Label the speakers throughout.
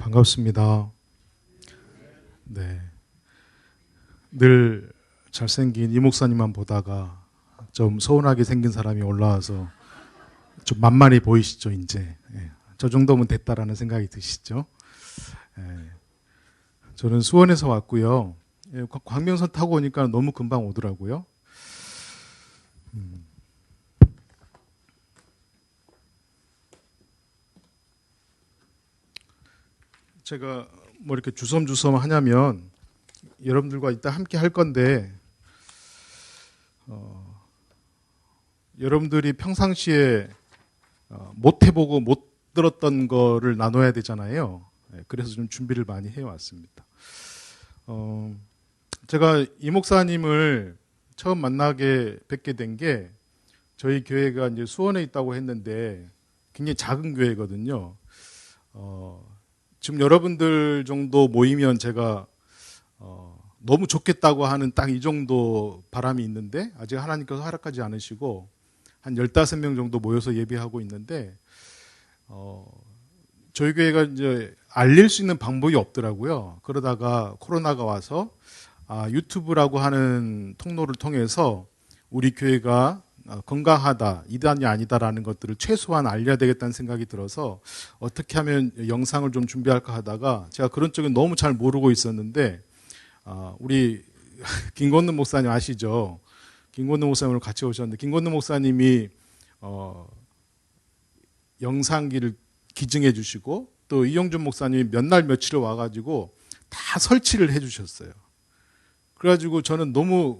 Speaker 1: 반갑습니다. 네. 늘 잘생긴 이 목사님만 보다가 좀 서운하게 생긴 사람이 올라와서 좀 만만해 보이시죠, 이제. 예. 저 정도면 됐다라는 생각이 드시죠? 예. 저는 수원에서 왔고요. 예, 광명선 타고 오니까 너무 금방 오더라고요. 제가 뭐 이렇게 주섬주섬 하냐면 여러분들과 이따 함께 할 건데 여러분들이 평상시에 못 해보고 못 들었던 거를 나눠야 되잖아요. 그래서 좀 준비를 많이 해왔습니다. 제가 이 목사님을 처음 만나게 뵙게 된 게 저희 교회가 이제 수원에 있다고 했는데 굉장히 작은 교회거든요. 지금 여러분들 정도 모이면 제가 너무 좋겠다고 하는 딱 이 정도 바람이 있는데 아직 하나님께서 허락하지 않으시고 한 15명 정도 모여서 예배하고 있는데 저희 교회가 이제 알릴 수 있는 방법이 없더라고요. 그러다가 코로나가 와서 유튜브라고 하는 통로를 통해서 우리 교회가 건강하다, 이단이 아니다라는 것들을 최소한 알려야 되겠다는 생각이 들어서 어떻게 하면 영상을 좀 준비할까 하다가 제가 그런 쪽은 너무 잘 모르고 있었는데 우리 김건우 목사님 아시죠? 김건우 목사님을 같이 오셨는데 김건우 목사님이 영상기를 기증해 주시고 또 이영준 목사님이 몇 날 며칠을 와가지고 다 설치를 해 주셨어요. 그래가지고 저는 너무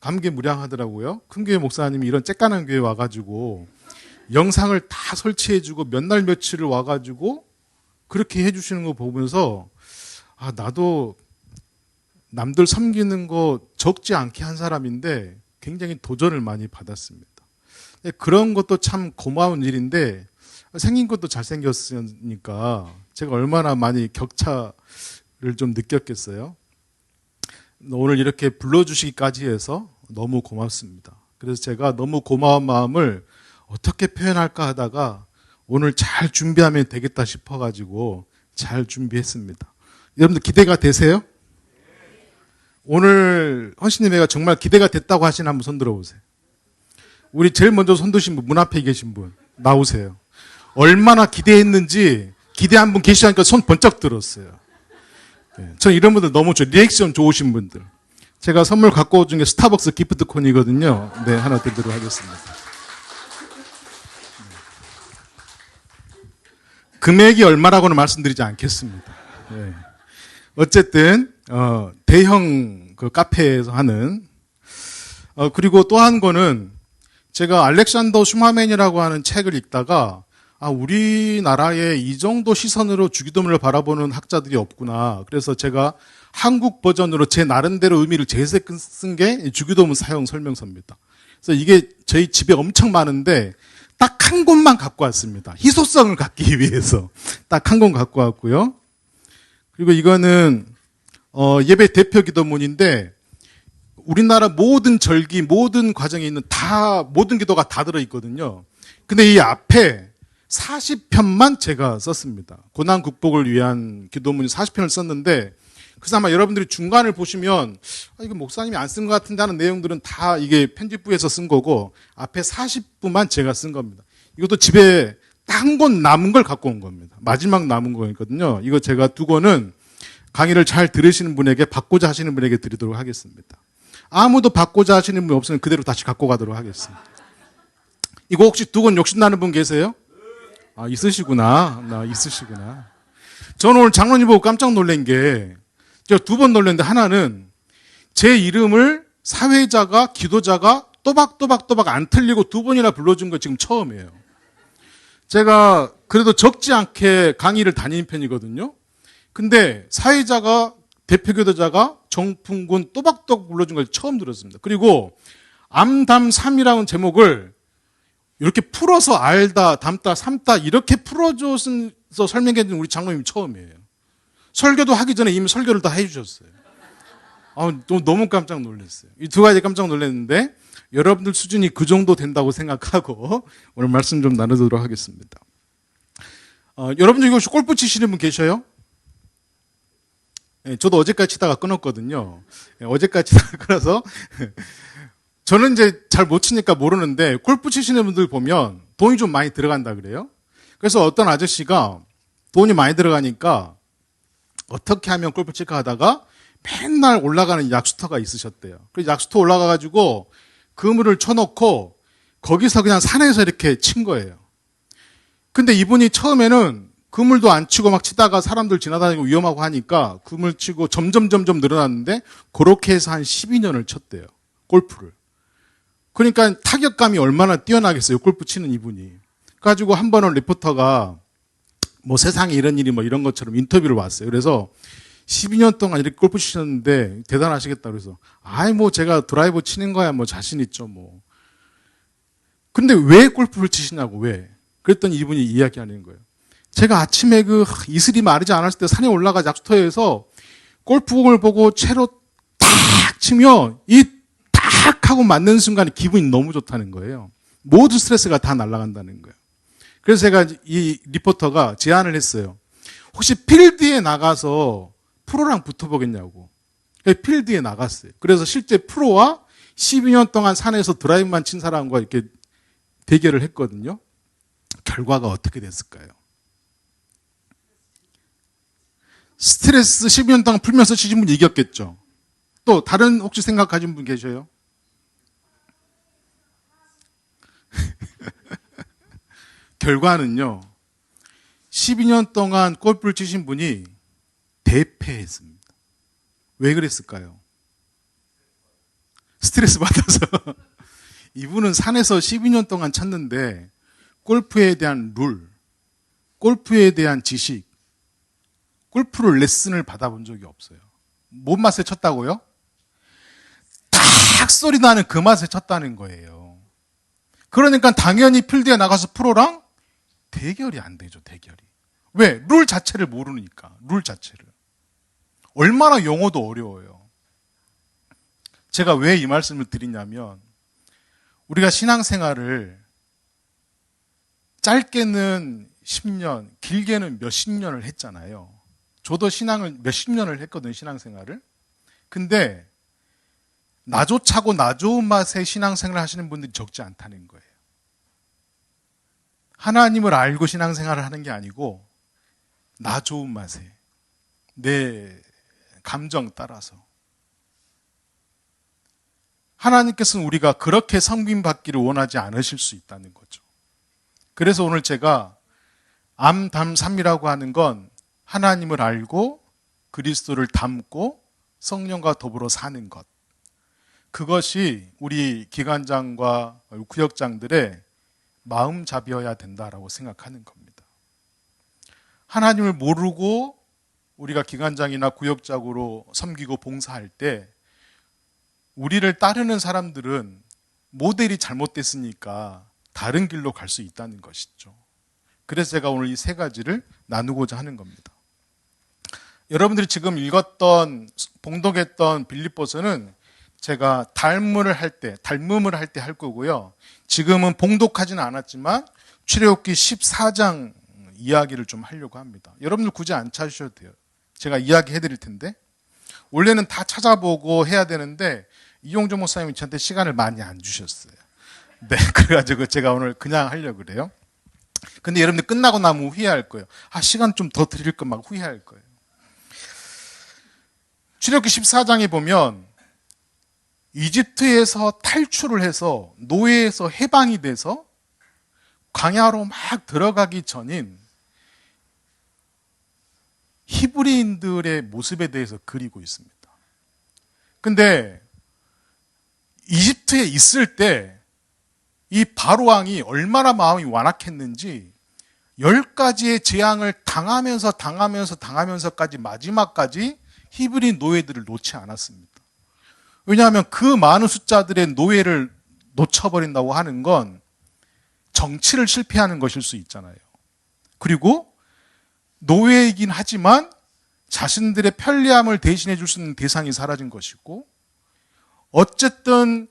Speaker 1: 감개무량하더라고요. 큰 교회 목사님이 이런 쬐깐한 교회 와가지고 영상을 다 설치해주고 몇 날 며칠을 와가지고 그렇게 해주시는 거 보면서 나도 남들 섬기는 거 적지 않게 한 사람인데 굉장히 도전을 많이 받았습니다. 그런 것도 참 고마운 일인데 생긴 것도 잘생겼으니까 제가 얼마나 많이 격차를 좀 느꼈겠어요. 오늘 이렇게 불러주시기까지 해서 너무 고맙습니다. 그래서 제가 너무 고마운 마음을 어떻게 표현할까 하다가 오늘 잘 준비하면 되겠다 싶어가지고 잘 준비했습니다. 여러분들 기대가 되세요? 오늘 헌신예배가 정말 기대가 됐다고 하시는 한번 손 들어보세요. 우리 제일 먼저 손 드신 분, 문 앞에 계신 분 나오세요. 얼마나 기대했는지 기대한 분 계시다니까 손 번쩍 들었어요. 전 이런 분들 너무 좋아요. 리액션 좋으신 분들. 제가 선물 갖고 온 중에 스타벅스 기프트콘이거든요. 네, 하나 드리도록 하겠습니다. 금액이 얼마라고는 말씀드리지 않겠습니다. 네. 어쨌든 대형 그 카페에서 하는 그리고 또 한 거는 제가 알렉산더 슈마맨이라고 하는 책을 읽다가 우리나라에 이 정도 시선으로 주기도문을 바라보는 학자들이 없구나. 그래서 제가 한국 버전으로 제 나름대로 의미를 재쓴 게 주기도문 사용 설명서입니다. 그래서 이게 저희 집에 엄청 많은데 딱 한 권만 갖고 왔습니다. 희소성을 갖기 위해서 딱 한 권 갖고 왔고요. 그리고 이거는 예배 대표 기도문인데 우리나라 모든 절기, 모든 과정에 있는 모든 기도가 다 들어있거든요. 근데 이 앞에 40편만 제가 썼습니다. 고난 극복을 위한 기도문 40편을 썼는데 그래서 아마 여러분들이 중간을 보시면 이거 목사님이 안 쓴 것 같은데 하는 내용들은 다 이게 편집부에서 쓴 거고 앞에 40부만 제가 쓴 겁니다. 이것도 집에 딱 한 권 남은 걸 갖고 온 겁니다. 마지막 남은 거거든요. 이거 제가 두 권은 강의를 잘 들으시는 분에게 받고자 하시는 분에게 드리도록 하겠습니다. 아무도 받고자 하시는 분 없으면 그대로 다시 갖고 가도록 하겠습니다. 이거 혹시 두 권 욕심나는 분 계세요? 있으시구나. 있으시구나. 저는 오늘 장로님 보고 깜짝 놀란 게 제가 두 번 놀랐는데 하나는 제 이름을 사회자가 기도자가 또박또박 안 틀리고 두 번이나 불러준 거 지금 처음이에요. 제가 그래도 적지 않게 강의를 다니는 편이거든요. 근데 사회자가 대표 기도자가 정풍군 또박또박 불러준 걸 처음 들었습니다. 그리고 암담삼이라는 제목을 이렇게 풀어서 알다, 담다, 삼다 이렇게 풀어줘서 설명해 준 우리 장로님이 처음이에요. 설교도 하기 전에 이미 설교를 다 해주셨어요. 너무 깜짝 놀랐어요. 이 두 가지 깜짝 놀랐는데 여러분들 수준이 그 정도 된다고 생각하고 오늘 말씀 좀 나누도록 하겠습니다. 여러분들 혹시 골프 치시는 분 계셔요? 예, 저도 어제까지 치다가 끊었거든요. 예, 어제까지 치다가 끊어서 저는 이제 잘 못 치니까 모르는데 골프 치시는 분들 보면 돈이 좀 많이 들어간다 그래요. 그래서 어떤 아저씨가 돈이 많이 들어가니까 어떻게 하면 골프 칠까 하다가 맨날 올라가는 약수터가 있으셨대요. 그래서 약수터 올라가가지고 그물을 쳐놓고 거기서 그냥 산에서 이렇게 친 거예요. 근데 이분이 처음에는 그물도 안 치고 막 치다가 사람들 지나다니고 위험하고 하니까 그물 치고 점점 늘어났는데 그렇게 해서 한 12년을 쳤대요. 골프를. 그러니까 타격감이 얼마나 뛰어나겠어요. 골프 치는 이분이. 그래가지고 한 번은 리포터가 뭐 세상에 이런 일이 뭐 이런 것처럼 인터뷰를 왔어요. 그래서 12년 동안 이렇게 골프 치셨는데 대단하시겠다. 그래서 아이 뭐 제가 드라이버 치는 거야 뭐 자신 있죠 뭐. 근데 왜 골프를 치시냐고 왜? 그랬더니 이분이 이야기하는 거예요. 제가 아침에 그 이슬이 마르지 않았을 때 산에 올라가 약수터에서 골프공을 보고 채로 딱 치면 이 딱 하고 맞는 순간에 기분이 너무 좋다는 거예요. 모든 스트레스가 다 날아간다는 거예요. 그래서 제가 이 리포터가 제안을 했어요. 혹시 필드에 나가서 프로랑 붙어보겠냐고. 필드에 나갔어요. 그래서 실제 프로와 12년 동안 산에서 드라이브만 친 사람과 이렇게 대결을 했거든요. 결과가 어떻게 됐을까요? 스트레스 12년 동안 풀면서 치신 분이 이겼겠죠. 또 다른 혹시 생각 가진 분 계셔요? 결과는요. 12년 동안 골프를 치신 분이 대패했습니다. 왜 그랬을까요? 스트레스 받아서. 이분은 산에서 12년 동안 쳤는데 골프에 대한 룰, 골프에 대한 지식, 골프를 레슨을 받아본 적이 없어요. 뭔 맛에 쳤다고요? 딱 소리 나는 그 맛에 쳤다는 거예요. 그러니까 당연히 필드에 나가서 프로랑 대결이 안 되죠, 대결이. 왜? 룰 자체를 모르니까, 룰 자체를. 얼마나 용어도 어려워요. 제가 왜 이 말씀을 드리냐면, 우리가 신앙생활을 짧게는 10년, 길게는 몇십 년을 했잖아요. 저도 신앙을 몇십 년을 했거든요, 신앙생활을. 근데 나조차고 나좋은 맛의 신앙생활을 하시는 분들이 적지 않다는 거예요. 하나님을 알고 신앙생활을 하는 게 아니고 나좋은 맛에 내 감정 따라서 하나님께서는 우리가 그렇게 섬김받기를 원하지 않으실 수 있다는 거죠. 그래서 오늘 제가 암담삼이라고 하는 건 하나님을 알고 그리스도를 닮고 성령과 더불어 사는 것. 그것이 우리 기관장과 구역장들의 마음잡이어야 된다라고 생각하는 겁니다. 하나님을 모르고 우리가 기관장이나 구역장으로 섬기고 봉사할 때 우리를 따르는 사람들은 모델이 잘못됐으니까 다른 길로 갈 수 있다는 것이죠. 그래서 제가 오늘 이 세 가지를 나누고자 하는 겁니다. 여러분들이 지금 읽었던, 봉독했던 빌립보서는 제가 닮음을 할 때 할 거고요. 지금은 봉독하지는 않았지만 출애굽기 14장 이야기를 좀 하려고 합니다. 여러분들 굳이 안 찾으셔도 돼요. 제가 이야기해 드릴 텐데. 원래는 다 찾아보고 해야 되는데 이용조 목사님이 저한테 시간을 많이 안 주셨어요. 네, 그래가지고 제가 오늘 그냥 하려고 그래요. 근데 여러분들 끝나고 나면 후회할 거예요. 시간 좀 더 드릴 거 막 후회할 거예요. 출애굽기 14장에 보면 이집트에서 탈출을 해서 노예에서 해방이 돼서 광야로 막 들어가기 전인 히브리인들의 모습에 대해서 그리고 있습니다. 근데 이집트에 있을 때 이 바로 왕이 얼마나 마음이 완악했는지 10가지의 재앙을 당하면서까지 마지막까지 히브리 노예들을 놓지 않았습니다. 왜냐하면 그 많은 숫자들의 노예를 놓쳐버린다고 하는 건 정치를 실패하는 것일 수 있잖아요. 그리고 노예이긴 하지만 자신들의 편리함을 대신해 줄 수 있는 대상이 사라진 것이고 어쨌든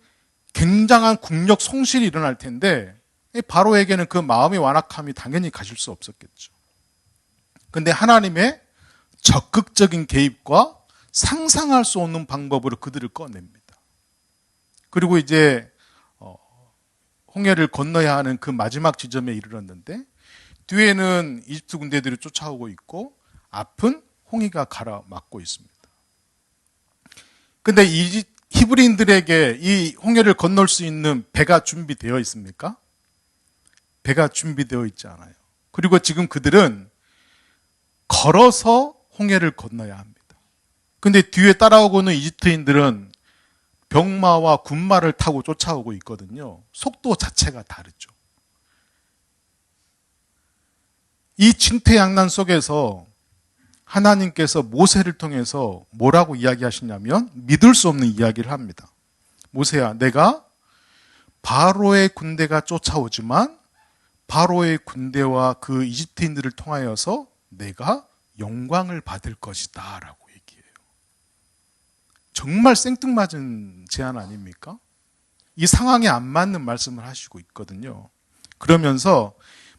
Speaker 1: 굉장한 국력 손실이 일어날 텐데 바로에게는 그 마음의 완악함이 당연히 가실 수 없었겠죠. 그런데 하나님의 적극적인 개입과 상상할 수 없는 방법으로 그들을 꺼냅니다. 그리고 이제 홍해를 건너야 하는 그 마지막 지점에 이르렀는데 뒤에는 이집트 군대들이 쫓아오고 있고 앞은 홍해가 가로막고 있습니다. 근데 히브리인들에게 이 홍해를 건널 수 있는 배가 준비되어 있습니까? 배가 준비되어 있지 않아요. 그리고 지금 그들은 걸어서 홍해를 건너야 합니다. 근데 뒤에 따라오고는 이집트인들은 병마와 군마를 타고 쫓아오고 있거든요. 속도 자체가 다르죠. 이 진퇴양난 속에서 하나님께서 모세를 통해서 뭐라고 이야기하시냐면 믿을 수 없는 이야기를 합니다. 모세야, 내가 바로의 군대가 쫓아오지만 바로의 군대와 그 이집트인들을 통하여서 내가 영광을 받을 것이다 라고 얘기해요. 정말 생뚱맞은 제안 아닙니까? 이 상황에 안 맞는 말씀을 하시고 있거든요. 그러면서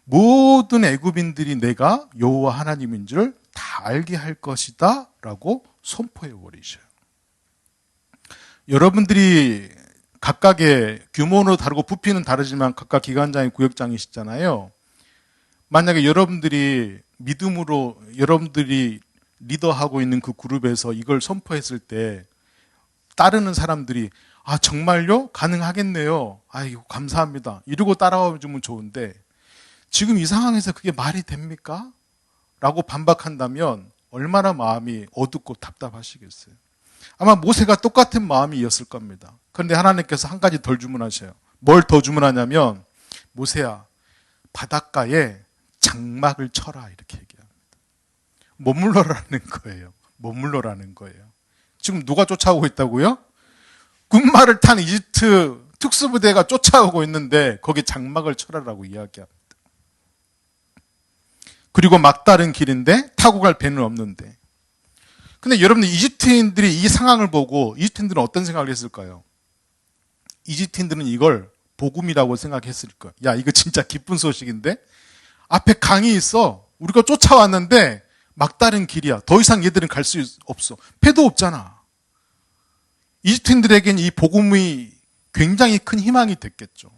Speaker 1: 모든 애굽인들이 내가 여호와 하나님인 줄 다 알게 할 것이다 라고 선포해 버리셔요. 여러분들이 각각의 규모는 다르고 부피는 다르지만 각각 기관장이 구역장이시잖아요. 만약에 여러분들이 믿음으로 여러분들이 리더하고 있는 그 그룹에서 이걸 선포했을 때 따르는 사람들이 아 정말요? 가능하겠네요. 아이고 감사합니다. 이러고 따라와 주면 좋은데 지금 이 상황에서 그게 말이 됩니까? 라고 반박한다면 얼마나 마음이 어둡고 답답하시겠어요. 아마 모세가 똑같은 마음이었을 겁니다. 그런데 하나님께서 한 가지 덜 주문하셔요. 뭘 더 주문하냐면 모세야 바닷가에 장막을 쳐라 이렇게 얘기합니다. 머물러라는 거예요. 머물러라는 거예요. 지금 누가 쫓아오고 있다고요? 군마를 탄 이집트 특수부대가 쫓아오고 있는데 거기 장막을 쳐라라고 이야기합니다. 그리고 막다른 길인데 타고 갈 배는 없는데. 근데 여러분들 이집트인들이 이 상황을 보고 이집트인들은 어떤 생각을 했을까요? 이집트인들은 이걸 복음이라고 생각했을 거예요. 야 이거 진짜 기쁜 소식인데 앞에 강이 있어. 우리가 쫓아왔는데 막다른 길이야. 더 이상 얘들은 갈 수 없어. 배도 없잖아. 이집트인들에게는 이 복음이 굉장히 큰 희망이 됐겠죠.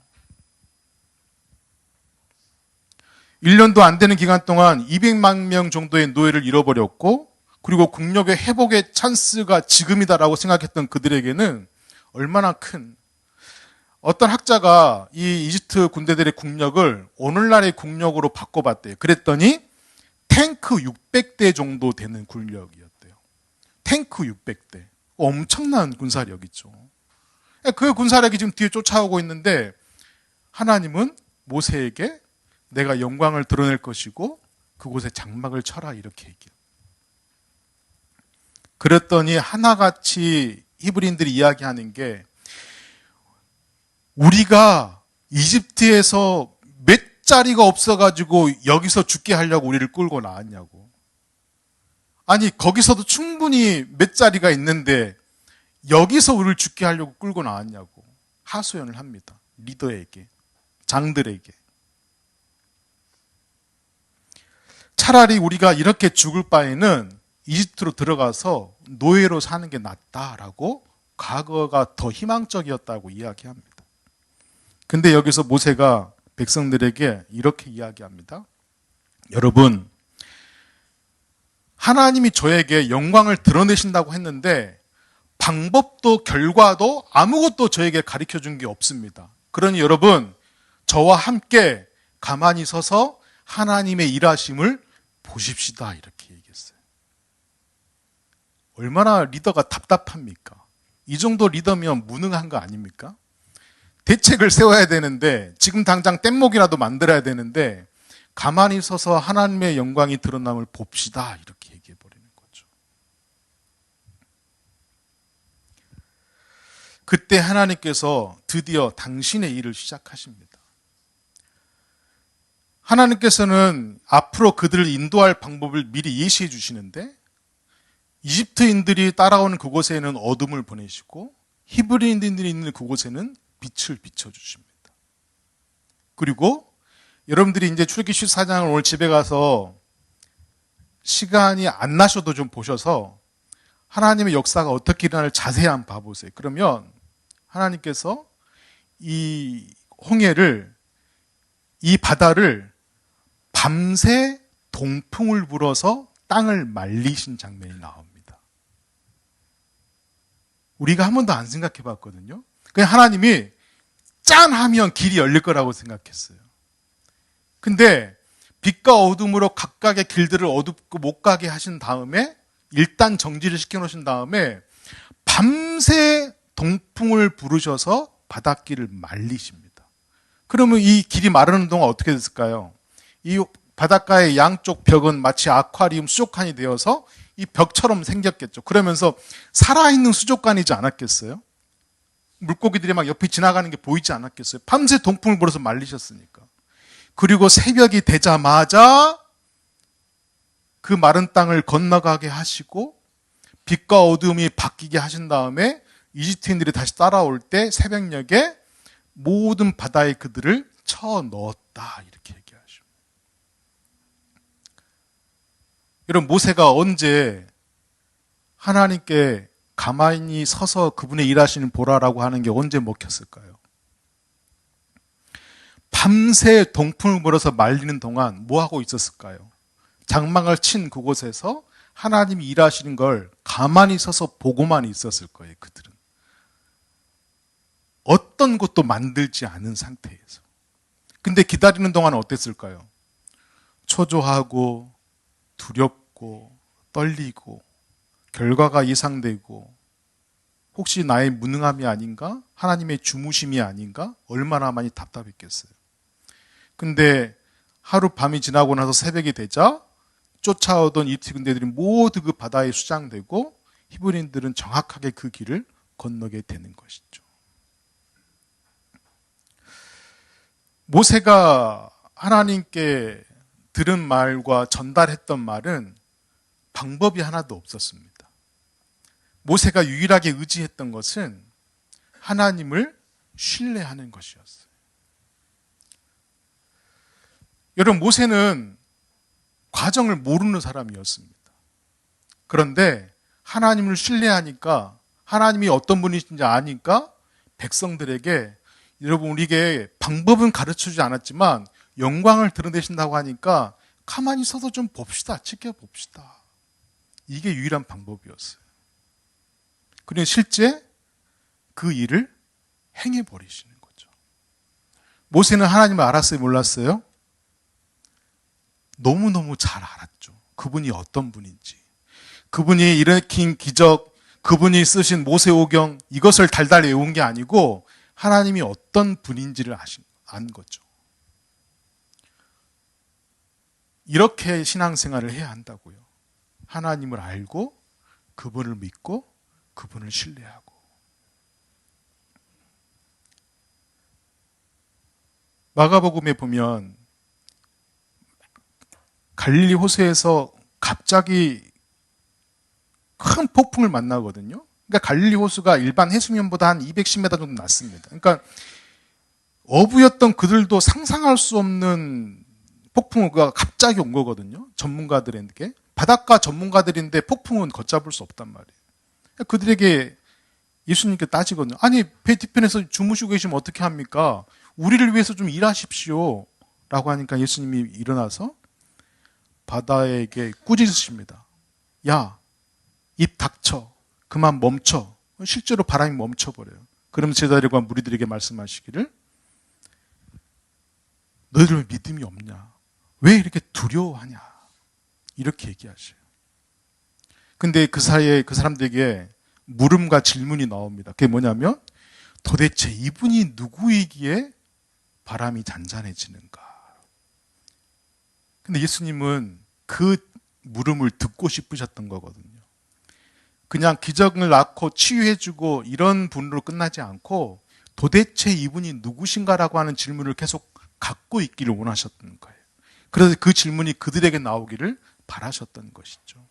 Speaker 1: 1년도 안 되는 기간 동안 200만 명 정도의 노예를 잃어버렸고 그리고 국력의 회복의 찬스가 지금이다라고 생각했던 그들에게는 얼마나 큰 어떤 학자가 이 이집트 군대들의 국력을 오늘날의 국력으로 바꿔봤대요. 그랬더니 탱크 600대 정도 되는 군력이었대요. 탱크 600대. 엄청난 군사력이죠. 그 군사력이 지금 뒤에 쫓아오고 있는데 하나님은 모세에게 내가 영광을 드러낼 것이고 그곳에 장막을 쳐라 이렇게 얘기해요. 그랬더니 하나같이 히브리인들이 이야기하는 게 우리가 이집트에서 몇 자리가 없어가지고 여기서 죽게 하려고 우리를 끌고 나왔냐고. 아니 거기서도 충분히 몇 자리가 있는데 여기서 우리를 죽게 하려고 끌고 나왔냐고 하소연을 합니다. 리더에게, 장들에게. 차라리 우리가 이렇게 죽을 바에는 이집트로 들어가서 노예로 사는 게 낫다라고 과거가 더 희망적이었다고 이야기합니다. 근데 여기서 모세가 백성들에게 이렇게 이야기합니다. 여러분, 하나님이 저에게 영광을 드러내신다고 했는데 방법도 결과도 아무것도 저에게 가르쳐 준 게 없습니다. 그러니 여러분, 저와 함께 가만히 서서 하나님의 일하심을 보십시다 이렇게 얘기했어요. 얼마나 리더가 답답합니까? 이 정도 리더면 무능한 거 아닙니까? 대책을 세워야 되는데 지금 당장 뗏목이라도 만들어야 되는데 가만히 서서 하나님의 영광이 드러남을 봅시다 이렇게 얘기해 버리는 거죠. 그때 하나님께서 드디어 당신의 일을 시작하십니다. 하나님께서는 앞으로 그들을 인도할 방법을 미리 예시해 주시는데 이집트인들이 따라오는 그곳에는 어둠을 보내시고 히브리인들이 있는 그곳에는 빛을 비춰주십니다. 그리고 여러분들이 이제 출애굽기 14장을 오늘 집에 가서 시간이 안 나셔도 좀 보셔서 하나님의 역사가 어떻게 일어나를 자세히 한번 봐보세요. 그러면 하나님께서 이 홍해를, 이 바다를 밤새 동풍을 불어서 땅을 말리신 장면이 나옵니다. 우리가 한 번도 안 생각해 봤거든요. 그냥 하나님이 짠 하면 길이 열릴 거라고 생각했어요. 근데 빛과 어둠으로 각각의 길들을 어둡고 못 가게 하신 다음에 일단 정지를 시켜놓으신 다음에 밤새 동풍을 부르셔서 바닷길을 말리십니다. 그러면 이 길이 마르는 동안 어떻게 됐을까요? 이 바닷가의 양쪽 벽은 마치 아쿠아리움 수족관이 되어서 이 벽처럼 생겼겠죠. 그러면서 살아있는 수족관이지 않았겠어요? 물고기들이 막 옆에 지나가는 게 보이지 않았겠어요? 밤새 동풍을 불어서 말리셨으니까. 그리고 새벽이 되자마자 그 마른 땅을 건너가게 하시고 빛과 어둠이 바뀌게 하신 다음에 이집트인들이 다시 따라올 때 새벽녘에 모든 바다에 그들을 쳐 넣었다, 이렇게 얘기하죠. 여러분, 모세가 언제 하나님께 가만히 서서 그분의 일하시는 보라라고 하는 게 언제 먹혔을까요? 밤새 동풍을 불어서 말리는 동안 뭐 하고 있었을까요? 장막을 친 그곳에서 하나님이 일하시는 걸 가만히 서서 보고만 있었을 거예요, 그들은. 어떤 것도 만들지 않은 상태에서. 근데 기다리는 동안 어땠을까요? 초조하고 두렵고 떨리고 결과가 예상되고 혹시 나의 무능함이 아닌가? 하나님의 주무심이 아닌가? 얼마나 많이 답답했겠어요. 근데 하룻밤이 지나고 나서 새벽이 되자 쫓아오던 이집트 군대들이 모두 그 바다에 수장되고 히브리인들은 정확하게 그 길을 건너게 되는 것이죠. 모세가 하나님께 들은 말과 전달했던 말은 방법이 하나도 없었습니다. 모세가 유일하게 의지했던 것은 하나님을 신뢰하는 것이었어요. 여러분, 모세는 과정을 모르는 사람이었습니다. 그런데 하나님을 신뢰하니까, 하나님이 어떤 분이신지 아니까 백성들에게, 여러분, 우리에게 방법은 가르쳐주지 않았지만 영광을 드러내신다고 하니까 가만히 서서 좀 봅시다, 지켜봅시다. 이게 유일한 방법이었어요. 그리고 실제 그 일을 행해버리시는 거죠. 모세는 하나님을 알았어요, 몰랐어요? 너무너무 잘 알았죠. 그분이 어떤 분인지. 그분이 일으킨 기적, 그분이 쓰신 모세오경, 이것을 달달 외운 게 아니고 하나님이 어떤 분인지를 안 거죠. 이렇게 신앙생활을 해야 한다고요. 하나님을 알고 그분을 믿고 그분을 신뢰하고. 마가복음에 보면 갈릴리 호수에서 갑자기 큰 폭풍을 만나거든요. 그러니까 갈릴리 호수가 일반 해수면보다 한 210m 정도 낮습니다. 그러니까 어부였던 그들도 상상할 수 없는 폭풍우가 갑자기 온 거거든요. 전문가들에게. 바닷가 전문가들인데 폭풍은 걷잡을 수 없단 말이에요. 그들에게 예수님께 따지거든요. 아니, 배 뒤편에서 주무시고 계시면 어떻게 합니까? 우리를 위해서 좀 일하십시오. 라고 하니까 예수님이 일어나서 바다에게 꾸짖으십니다. 야, 입 닥쳐. 그만 멈춰. 실제로 바람이 멈춰버려요. 그럼 제자들과 무리들에게 말씀하시기를, 너희들 믿음이 없냐? 왜 이렇게 두려워하냐? 이렇게 얘기하셔요. 근데 그 사이에 그 사람들에게 물음과 질문이 나옵니다. 그게 뭐냐면, 도대체 이분이 누구이기에 바람이 잔잔해지는가? 근데 예수님은 그 물음을 듣고 싶으셨던 거거든요. 그냥 기적을 낳고 치유해주고 이런 분으로 끝나지 않고 도대체 이분이 누구신가라고 하는 질문을 계속 갖고 있기를 원하셨던 거예요. 그래서 그 질문이 그들에게 나오기를 바라셨던 것이죠.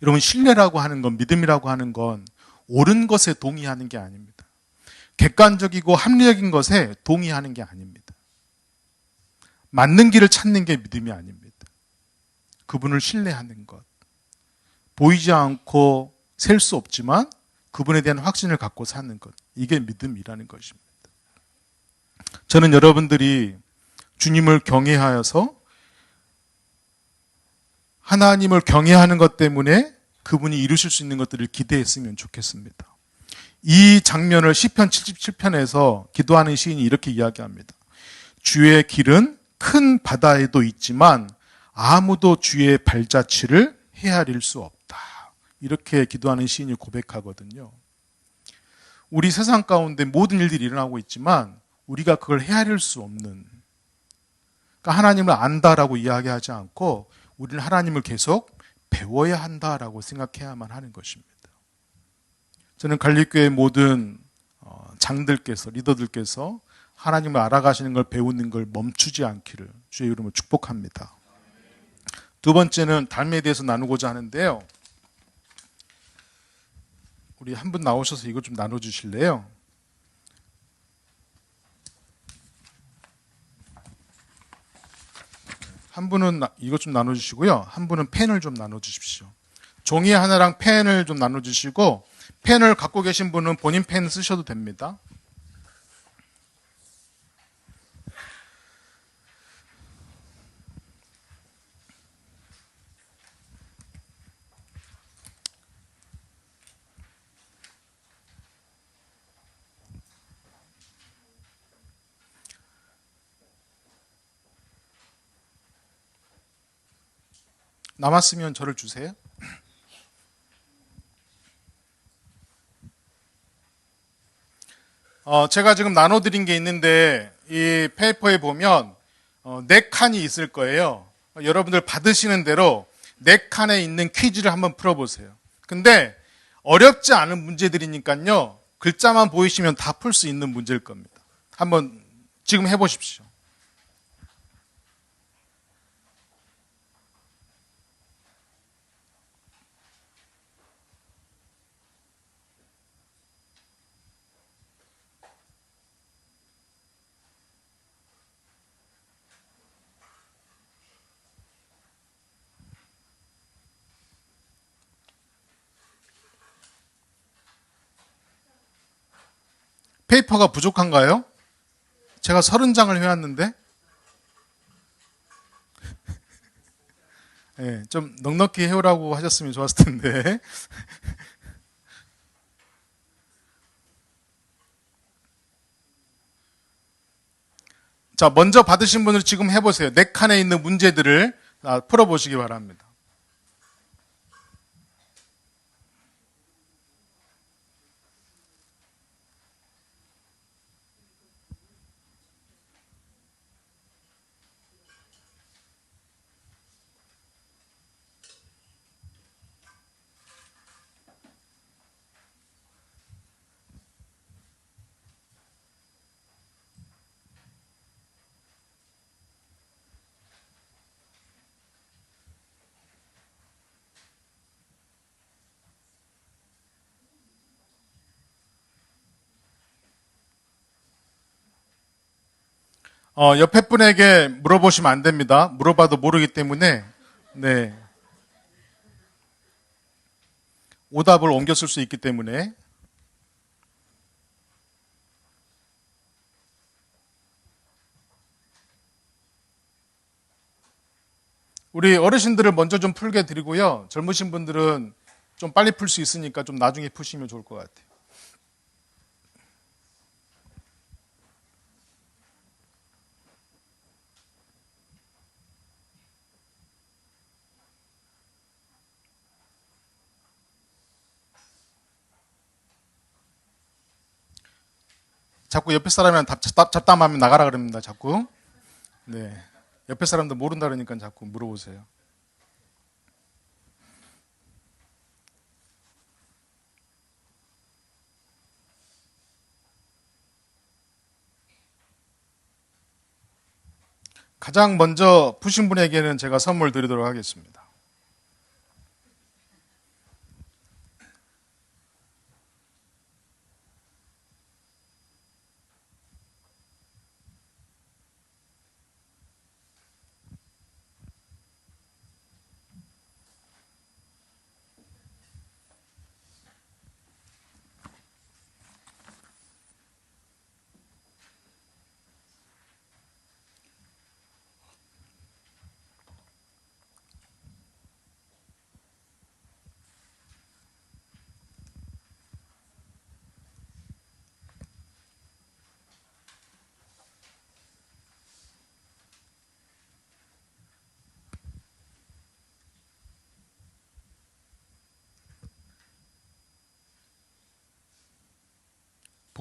Speaker 1: 여러분, 신뢰라고 하는 건, 믿음이라고 하는 건 옳은 것에 동의하는 게 아닙니다. 객관적이고 합리적인 것에 동의하는 게 아닙니다. 맞는 길을 찾는 게 믿음이 아닙니다. 그분을 신뢰하는 것, 보이지 않고 셀 수 없지만 그분에 대한 확신을 갖고 사는 것. 이게 믿음이라는 것입니다. 저는 여러분들이 주님을 경외하여서 하나님을 경외하는 것 때문에 그분이 이루실 수 있는 것들을 기대했으면 좋겠습니다. 이 장면을 시편 77편에서 기도하는 시인이 이렇게 이야기합니다. 주의 길은 큰 바다에도 있지만 아무도 주의 발자취를 헤아릴 수 없다. 이렇게 기도하는 시인이 고백하거든요. 우리 세상 가운데 모든 일들이 일어나고 있지만 우리가 그걸 헤아릴 수 없는, 그러니까 하나님을 안다라고 이야기하지 않고 우리는 하나님을 계속 배워야 한다라고 생각해야만 하는 것입니다. 저는 갈릭교회 모든 장들께서, 리더들께서 하나님을 알아가시는 걸 배우는 걸 멈추지 않기를 주의 이름으로 축복합니다. 두 번째는 닮에 대해서 나누고자 하는데요. 우리 한 분 나오셔서 이거 좀 나눠주실래요? 한 분은 이것 좀 나눠주시고요. 한 분은 펜을 좀 나눠주십시오. 종이 하나랑 펜을 좀 나눠주시고, 펜을 갖고 계신 분은 본인 펜 쓰셔도 됩니다. 남았으면 저를 주세요. 제가 지금 나눠드린 게 있는데 이 페이퍼에 보면 4칸이 있을 거예요. 여러분들 받으시는 대로 4칸에 있는 퀴즈를 한번 풀어보세요. 근데 어렵지 않은 문제들이니까요. 글자만 보이시면 다 풀 수 있는 문제일 겁니다. 한번 지금 해보십시오. 페이퍼가 부족한가요? 제가 30장을 해왔는데 네, 좀 넉넉히 해오라고 하셨으면 좋았을 텐데. 자, 먼저 받으신 분들 지금 해보세요. 4칸에 있는 문제들을 풀어보시기 바랍니다. 옆에 분에게 물어보시면 안 됩니다. 물어봐도 모르기 때문에, 네. 오답을 옮겨 쓸 수 있기 때문에. 우리 어르신들을 먼저 좀 풀게 드리고요. 젊으신 분들은 좀 빨리 풀 수 있으니까 좀 나중에 푸시면 좋을 것 같아요. 자꾸 옆에 사람이랑 잡담하면 나가라 그럽니다. 자꾸. 네. 옆에 사람도 모른다 그러니까 자꾸 물어보세요. 가장 먼저 푸신 분에게는 제가 선물 드리도록 하겠습니다.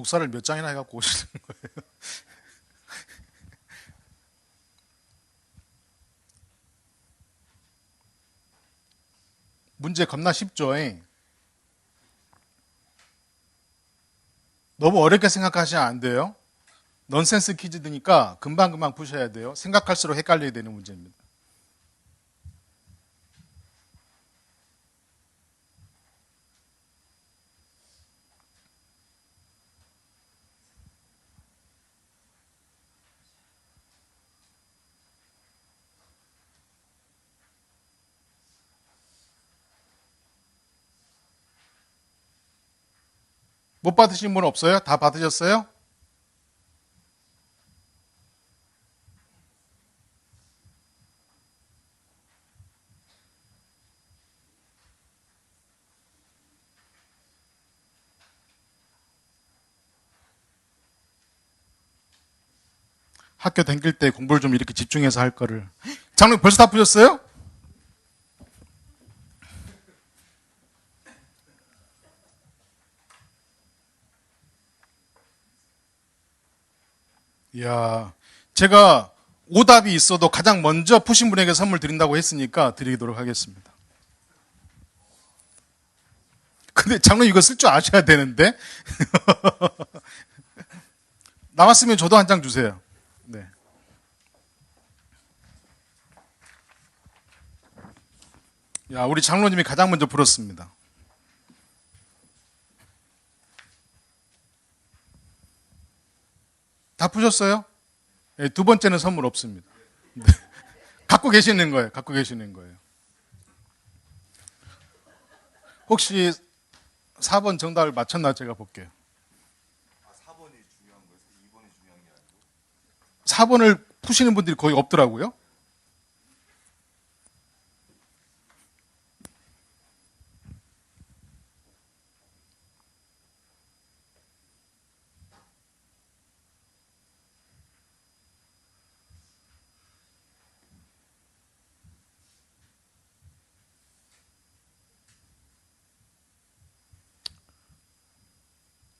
Speaker 1: 독사를 몇 장이나 해갖고 오시는 거예요? 문제 겁나 쉽죠? 너무 어렵게 생각하시면 안 돼요. 넌센스 퀴즈드니까 금방금방 푸셔야 돼요. 생각할수록 헷갈려야 되는 문제입니다. 못 받으신 분 없어요? 다 받으셨어요? 학교 다닐 때 공부를 좀 이렇게 집중해서 할 거를. 장로님 벌써 다 푸셨어요? 이야, 제가 오답이 있어도 가장 먼저 푸신 분에게 선물 드린다고 했으니까 드리도록 하겠습니다. 근데 장로님 이거 쓸 줄 아셔야 되는데. 나왔으면 저도 한 장 주세요. 네. 야, 우리 장로님이 가장 먼저 풀었습니다. 다 푸셨어요? 네, 두 번째는 선물 없습니다. 네. 갖고 계시는 거예요. 갖고 계시는 거예요. 혹시 4번 정답을 맞췄나 제가 볼게요.
Speaker 2: 4번이 중요한 거예요? 2번이 중요한 게 아니고?
Speaker 1: 4번을 푸시는 분들이 거의 없더라고요.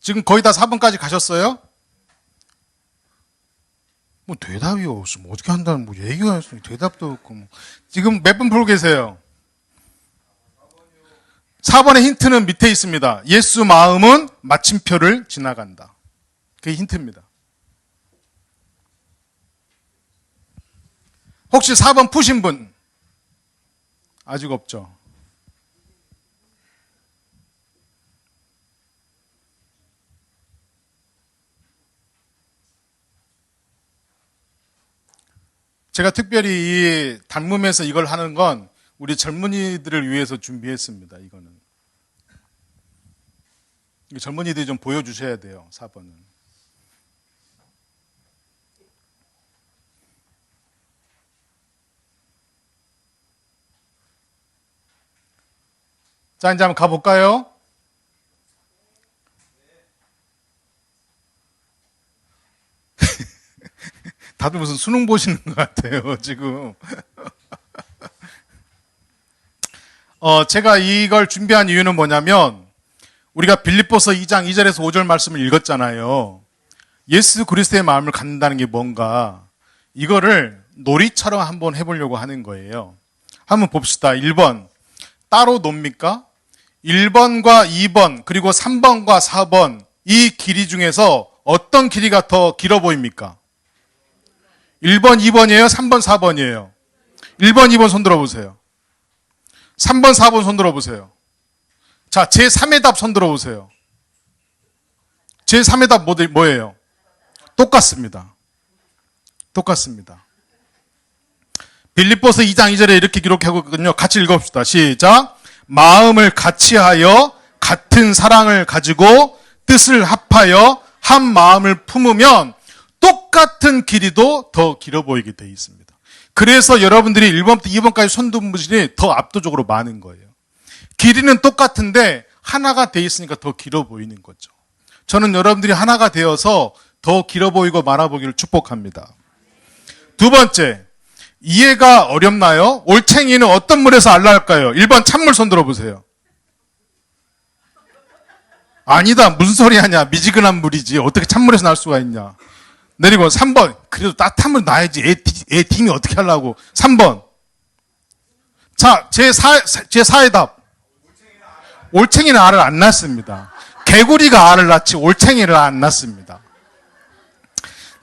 Speaker 1: 지금 거의 다 4번까지 가셨어요? 뭐 대답이 없으면 어떻게 한다는 뭐 얘기가 있으면 대답도 없고 뭐. 지금 몇 분 풀고 계세요? 4번의 힌트는 밑에 있습니다. 예수 마음은 마침표를 지나간다. 그게 힌트입니다. 혹시 4번 푸신 분? 아직 없죠? 제가 특별히 이 단문에서 이걸 하는 건 우리 젊은이들을 위해서 준비했습니다. 이거는. 젊은이들이 좀 보여주셔야 돼요. 4번은. 자, 이제 한번 가볼까요? 다들 무슨 수능 보시는 것 같아요, 지금. 제가 이걸 준비한 이유는 뭐냐면, 우리가 빌립보서 2장 2절에서 5절 말씀을 읽었잖아요. 예수 그리스도의 마음을 갖는다는 게 뭔가, 이거를 놀이처럼 한번 해보려고 하는 거예요. 한번 봅시다. 1번. 따로 놉니까? 1번과 2번, 그리고 3번과 4번, 이 길이 중에서 어떤 길이가 더 길어 보입니까? 1번, 2번이에요? 3번, 4번이에요? 1번, 2번 손 들어보세요. 3번, 4번 손 들어보세요. 자, 제3의 답 손 들어보세요. 제3의 답 뭐예요? 똑같습니다. 똑같습니다. 빌립보서 2장 2절에 이렇게 기록하고 있거든요. 같이 읽어봅시다. 시작. 마음을 같이하여 같은 사랑을 가지고 뜻을 합하여 한 마음을 품으면 똑같은 길이도 더 길어 보이게 되어 있습니다. 그래서 여러분들이 1번부터 2번까지 손든 분들이 더 압도적으로 많은 거예요. 길이는 똑같은데 하나가 되어 있으니까 더 길어 보이는 거죠. 저는 여러분들이 하나가 되어서 더 길어 보이고 많아 보기를 축복합니다. 두 번째, 이해가 어렵나요? 올챙이는 어떤 물에서 알랄까요? 1번 찬물 손 들어보세요. 아니다. 무슨 소리 하냐. 미지근한 물이지. 어떻게 찬물에서 날 수가 있냐. 내리고 3번. 그래도 따뜻한 물 놔야지. 애 팀이 어떻게 하려고. 3번. 자, 제4의 답. 올챙이는 알을 안 낳습니다. 개구리가 알을 낳지 올챙이를 안 낳습니다.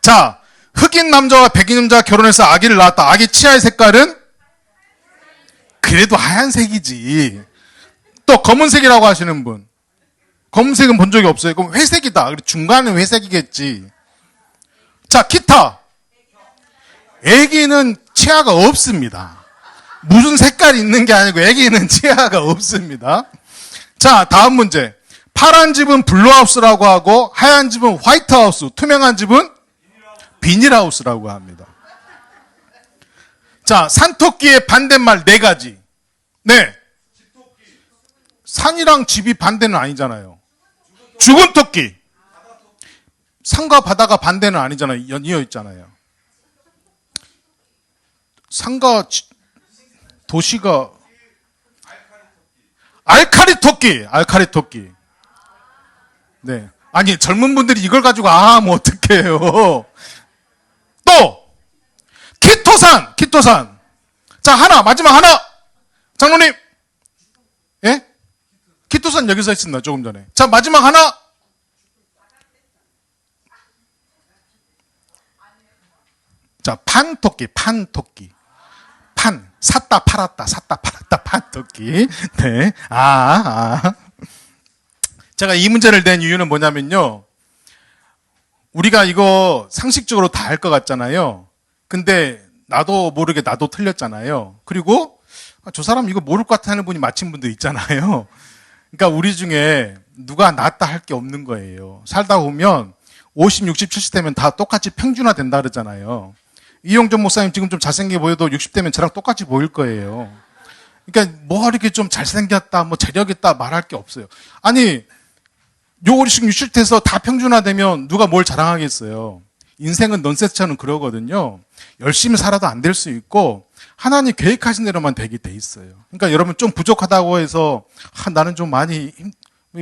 Speaker 1: 자, 흑인 남자와 백인 남자가 결혼해서 아기를 낳았다. 아기 치아의 색깔은? 그래도 하얀색이지. 또 검은색이라고 하시는 분. 검은색은 본 적이 없어요. 그럼 회색이다. 중간은 회색이겠지. 자, 기타. 애기는 치아가 없습니다. 무슨 색깔이 있는 게 아니고 애기는 치아가 없습니다. 자, 다음 문제. 파란 집은 블루하우스라고 하고 하얀 집은 화이트하우스, 투명한 집은 비닐하우스라고 합니다. 자, 산토끼의 반대말 4가지. 네. 산이랑 집이 반대는 아니잖아요. 죽은 토끼. 산과 바다가 반대는 아니잖아요. 연이어 있잖아요. 산과 도시가 알카리 토끼. 네. 아니, 젊은 분들이 이걸 가지고 뭐 어떡해요. 또, 키토산. 자, 마지막 하나. 장로님. 예? 키토산 여기서 했습니다, 조금 전에. 자, 마지막 하나. 자, 판토끼. 샀다 팔았다, 판토끼. 네. 제가 이 문제를 낸 이유는 뭐냐면요. 우리가 이거 상식적으로 다 알 것 같잖아요. 근데 나도 모르게 나도 틀렸잖아요. 그리고 저 사람 이거 모를 것 같아 하는 분이 맞힌 분도 있잖아요. 그러니까 우리 중에 누가 낫다 할 게 없는 거예요. 살다 보면 50, 60, 70 되면 다 똑같이 평준화 된다 그러잖아요. 이용전 목사님 지금 좀 잘생겨 보여도 60대면 저랑 똑같이 보일 거예요. 그러니까 뭐 이렇게 좀 잘생겼다, 뭐 재력 있다 말할 게 없어요. 아니, 요 50, 60 돼서 다 평준화되면 누가 뭘 자랑하겠어요. 인생은 넌센스처럼 그러거든요. 열심히 살아도 안 될 수 있고 하나님 계획하신 대로만 되게 돼 있어요. 그러니까 여러분 좀 부족하다고 해서 나는 좀 많이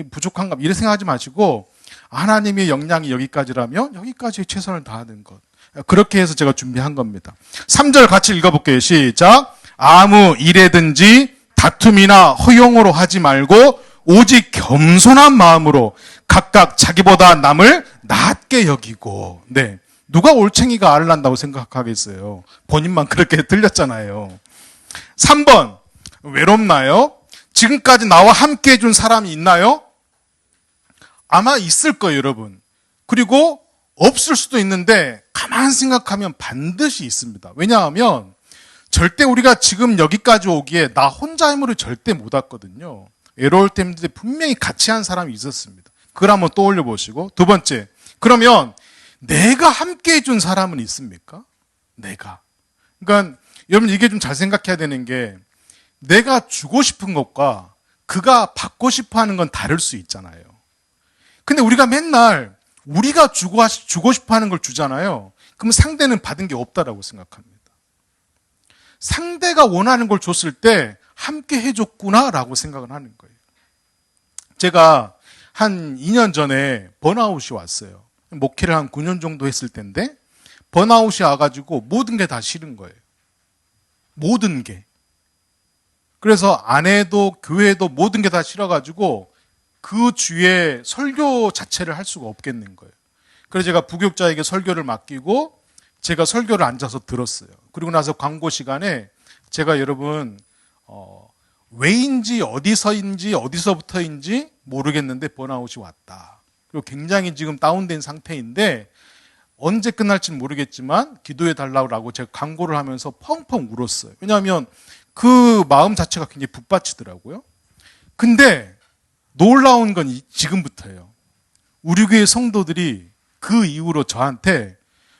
Speaker 1: 부족한가 이렇게 생각하지 마시고 하나님의 역량이 여기까지라면 여기까지 최선을 다하는 것. 그렇게 해서 제가 준비한 겁니다. 3절 같이 읽어볼게요. 시작. 아무 일에든지 다툼이나 허용으로 하지 말고 오직 겸손한 마음으로 각각 자기보다 남을 낮게 여기고. 네. 누가 올챙이가 알을 낳는다고 생각하겠어요. 본인만 그렇게 들렸잖아요. 3번. 외롭나요? 지금까지 나와 함께 해준 사람이 있나요? 아마 있을 거예요, 여러분. 그리고 없을 수도 있는데 가만 생각하면 반드시 있습니다. 왜냐하면 절대 우리가 지금 여기까지 오기에 나 혼자 힘으로 절대 못 왔거든요. 외로울 때인데 분명히 같이 한 사람이 있었습니다. 그걸 한번 떠올려 보시고. 두 번째, 그러면 내가 함께 해준 사람은 있습니까? 내가. 그러니까 여러분 이게 좀 잘 생각해야 되는 게 내가 주고 싶은 것과 그가 받고 싶어 하는 건 다를 수 있잖아요. 근데 우리가 맨날 우리가 주고 싶어 하는 걸 주잖아요. 그럼 상대는 받은 게 없다라고 생각합니다. 상대가 원하는 걸 줬을 때 함께 해줬구나라고 생각을 하는 거예요. 제가 한 2년 전에 번아웃이 왔어요. 목회를 한 9년 정도 했을 텐데 번아웃이 와가지고 모든 게 다 싫은 거예요. 모든 게. 그래서 아내도 교회도 모든 게 다 싫어가지고 그 주에 설교 자체를 할 수가 없겠는 거예요. 그래서 제가 부교육자에게 설교를 맡기고 제가 설교를 앉아서 들었어요. 그리고 나서 광고 시간에 제가 여러분 왜인지 어디서인지 어디서부터인지 모르겠는데 번아웃이 왔다. 그리고 굉장히 지금 다운된 상태인데 언제 끝날지는 모르겠지만 기도해 달라고 제가 광고를 하면서 펑펑 울었어요. 왜냐하면 그 마음 자체가 굉장히 북받치더라고요. 근데 놀라운 건 지금부터예요. 우리 교회 성도들이 그 이후로 저한테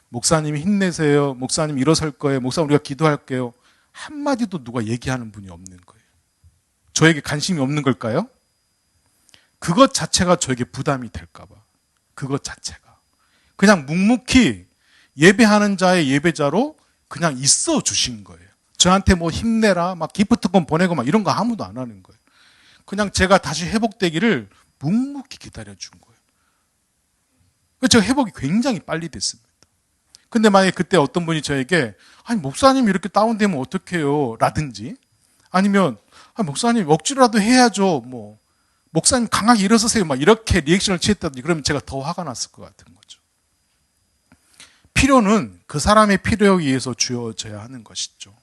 Speaker 1: 목사님이 힘내세요. 목사님 일어설 거예요. 목사님 우리가 기도할게요. 한마디도 누가 얘기하는 분이 없는 거예요. 저에게 관심이 없는 걸까요? 그것 자체가 저에게 부담이 될까 봐. 그것 자체가. 그냥 묵묵히 예배하는 자의 예배자로 그냥 있어 주신 거예요. 저한테 뭐 힘내라, 막 기프트콘 보내고 막 이런 거 아무도 안 하는 거예요. 그냥 제가 다시 회복되기를 묵묵히 기다려준 거예요. 그래서 제가 회복이 굉장히 빨리 됐습니다. 근데 만약에 그때 어떤 분이 저에게 아니 목사님 이렇게 다운되면 어떡해요? 라든지 아니면 목사님 억지로라도 해야죠. 뭐 목사님 강하게 일어서세요. 막 이렇게 리액션을 취했다든지 그러면 제가 더 화가 났을 것 같은 거죠. 필요는 그 사람의 필요에 의해서 주어져야 하는 것이죠.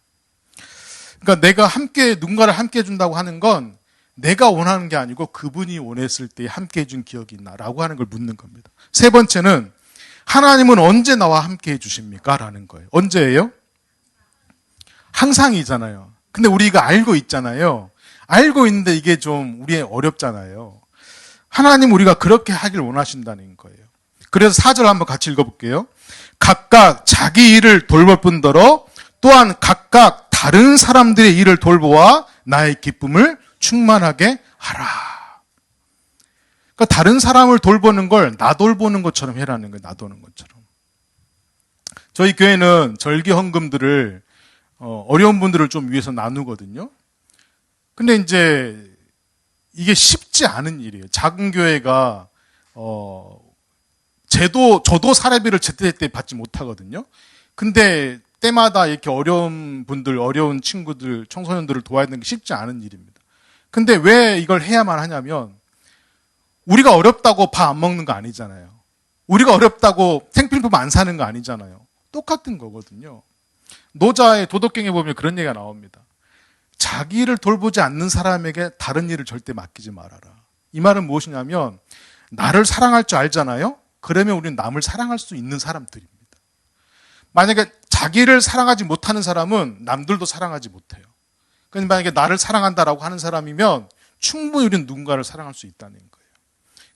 Speaker 1: 그러니까 내가 함께 누군가를 함께 해준다고 하는 건 내가 원하는 게 아니고 그분이 원했을 때 함께 해준 기억이 있나라고 하는 걸 묻는 겁니다. 세 번째는 하나님은 언제 나와 함께 해주십니까? 라는 거예요. 언제예요? 항상이잖아요. 근데 우리가 알고 있잖아요. 알고 있는데 이게 좀 우리의 어렵잖아요. 하나님 우리가 그렇게 하길 원하신다는 거예요. 그래서 4절 한번 같이 읽어볼게요. 각각 자기 일을 돌볼 뿐더러 또한 각각 다른 사람들의 일을 돌보아 나의 기쁨을 충만하게 하라. 그러니까 다른 사람을 돌보는 걸 나 돌보는 것처럼 해라는 거예요. 나 도는 것처럼. 저희 교회는 절기 헌금들을 어려운 분들을 좀 위해서 나누거든요. 근데 이제 이게 쉽지 않은 일이에요. 작은 교회가 저도 사례비를 제때 받지 못하거든요. 근데 때마다 이렇게 어려운 분들, 어려운 친구들, 청소년들을 도와야 되는 게 쉽지 않은 일입니다. 근데 왜 이걸 해야만 하냐면 우리가 어렵다고 밥 안 먹는 거 아니잖아요. 우리가 어렵다고 생필품 안 사는 거 아니잖아요. 똑같은 거거든요. 노자의 도덕경에 보면 그런 얘기가 나옵니다. 자기를 돌보지 않는 사람에게 다른 일을 절대 맡기지 말아라. 이 말은 무엇이냐면 나를 사랑할 줄 알잖아요. 그러면 우리는 남을 사랑할 수 있는 사람들입니다. 만약에 자기를 사랑하지 못하는 사람은 남들도 사랑하지 못해요. 그러니까 만약에 나를 사랑한다라고 하는 사람이면 충분히 우리는 누군가를 사랑할 수 있다는 거예요.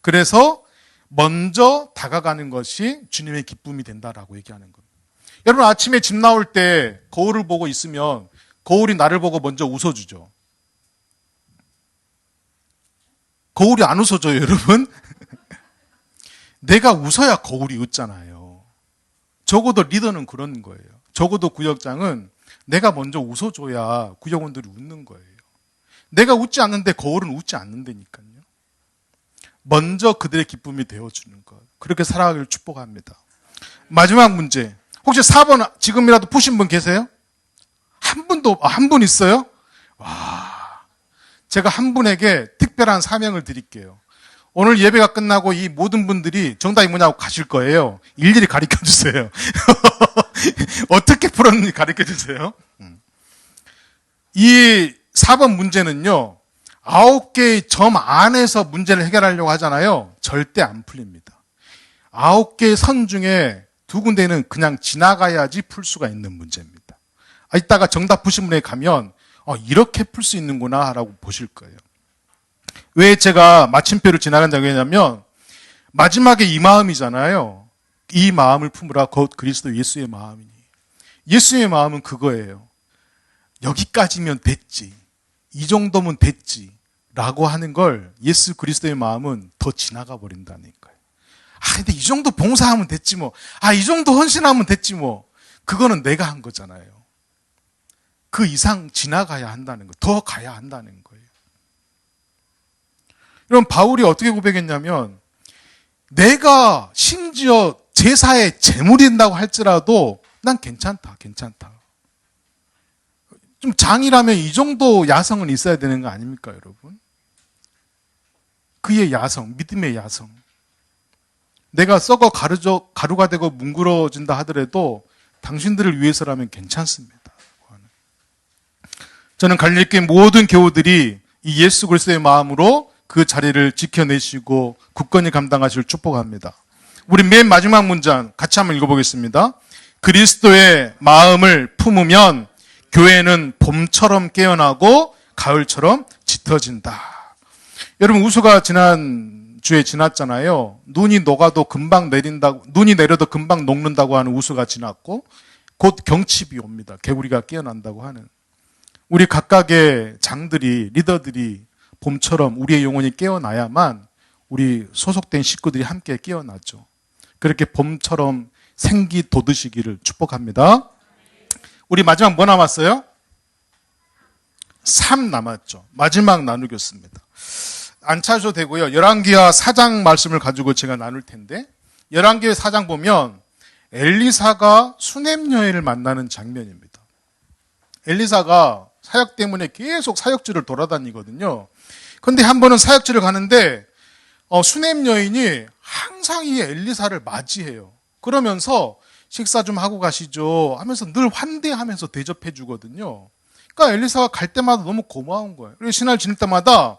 Speaker 1: 그래서 먼저 다가가는 것이 주님의 기쁨이 된다라고 얘기하는 겁니다. 여러분 아침에 집 나올 때 거울을 보고 있으면 거울이 나를 보고 먼저 웃어주죠. 거울이 안 웃어줘요, 여러분. 내가 웃어야 거울이 웃잖아요. 적어도 리더는 그런 거예요. 적어도 구역장은 내가 먼저 웃어줘야 구역원들이 웃는 거예요. 내가 웃지 않는데 거울은 웃지 않는다니까요. 먼저 그들의 기쁨이 되어주는 것. 그렇게 살아가기를 축복합니다. 마지막 문제. 혹시 4번 지금이라도 푸신 분 계세요? 한 분 있어요? 와, 제가 한 분에게 특별한 사명을 드릴게요. 오늘 예배가 끝나고 이 모든 분들이 정답이 뭐냐고 가실 거예요. 일일이 가르쳐 주세요. 어떻게 풀었는지 가르쳐 주세요. 이 4번 문제는요. 9개의 점 안에서 문제를 해결하려고 하잖아요. 절대 안 풀립니다. 9개의 선 중에 2군데는 그냥 지나가야지 풀 수가 있는 문제입니다. 이따가 정답 푸신 분에 가면 이렇게 풀 수 있는구나 라고 보실 거예요. 왜 제가 마침표를 지나간다고 했냐면 마지막에 이 마음이잖아요. 이 마음을 품으라 곧 그리스도 예수의 마음이니. 예수의 마음은 그거예요. 여기까지면 됐지. 이 정도면 됐지. 라고 하는 걸 예수 그리스도의 마음은 더 지나가 버린다는 거예요. 근데 이 정도 봉사하면 됐지 뭐. 이 정도 헌신하면 됐지 뭐. 그거는 내가 한 거잖아요. 그 이상 지나가야 한다는 거. 더 가야 한다는 거예요. 그럼 바울이 어떻게 고백했냐면 내가 심지어 제사의 제물이 된다고 할지라도 난 괜찮다. 좀 장이라면 이 정도 야성은 있어야 되는 거 아닙니까, 여러분? 그의 야성, 믿음의 야성. 내가 썩어 가루가 되고 뭉그러진다 하더라도 당신들을 위해서라면 괜찮습니다. 저는 갈릴교회 모든 교우들이 이 예수 그리스도의 마음으로 그 자리를 지켜내시고 굳건히 감당하시길 축복합니다. 우리 맨 마지막 문장 같이 한번 읽어보겠습니다. 그리스도의 마음을 품으면 교회는 봄처럼 깨어나고 가을처럼 짙어진다. 여러분 우수가 지난주에 지났잖아요. 눈이 내려도 금방 녹는다고 하는 우수가 지났고 곧 경칩이 옵니다. 개구리가 깨어난다고 하는. 우리 각각의 장들이, 리더들이 봄처럼 우리의 영혼이 깨어나야만 우리 소속된 식구들이 함께 깨어나죠. 그렇게 봄처럼 생기 돋으시기를 축복합니다. 우리 마지막 뭐 남았어요? 3 남았죠. 마지막 나누겠습니다. 안 찾아도 되고요. 열왕기하 4장 말씀을 가지고 제가 나눌 텐데, 열왕기하 4장 보면 엘리사가 수넴 여인을 만나는 장면입니다. 엘리사가 사역 때문에 계속 사역지를 돌아다니거든요. 그런데 한 번은 사역지를 가는데 수넴 여인이 항상 이 엘리사를 맞이해요. 그러면서 식사 좀 하고 가시죠 하면서 늘 환대하면서 대접해 주거든요. 그러니까 엘리사가 갈 때마다 너무 고마운 거예요. 그리고 신화를 지낼 때마다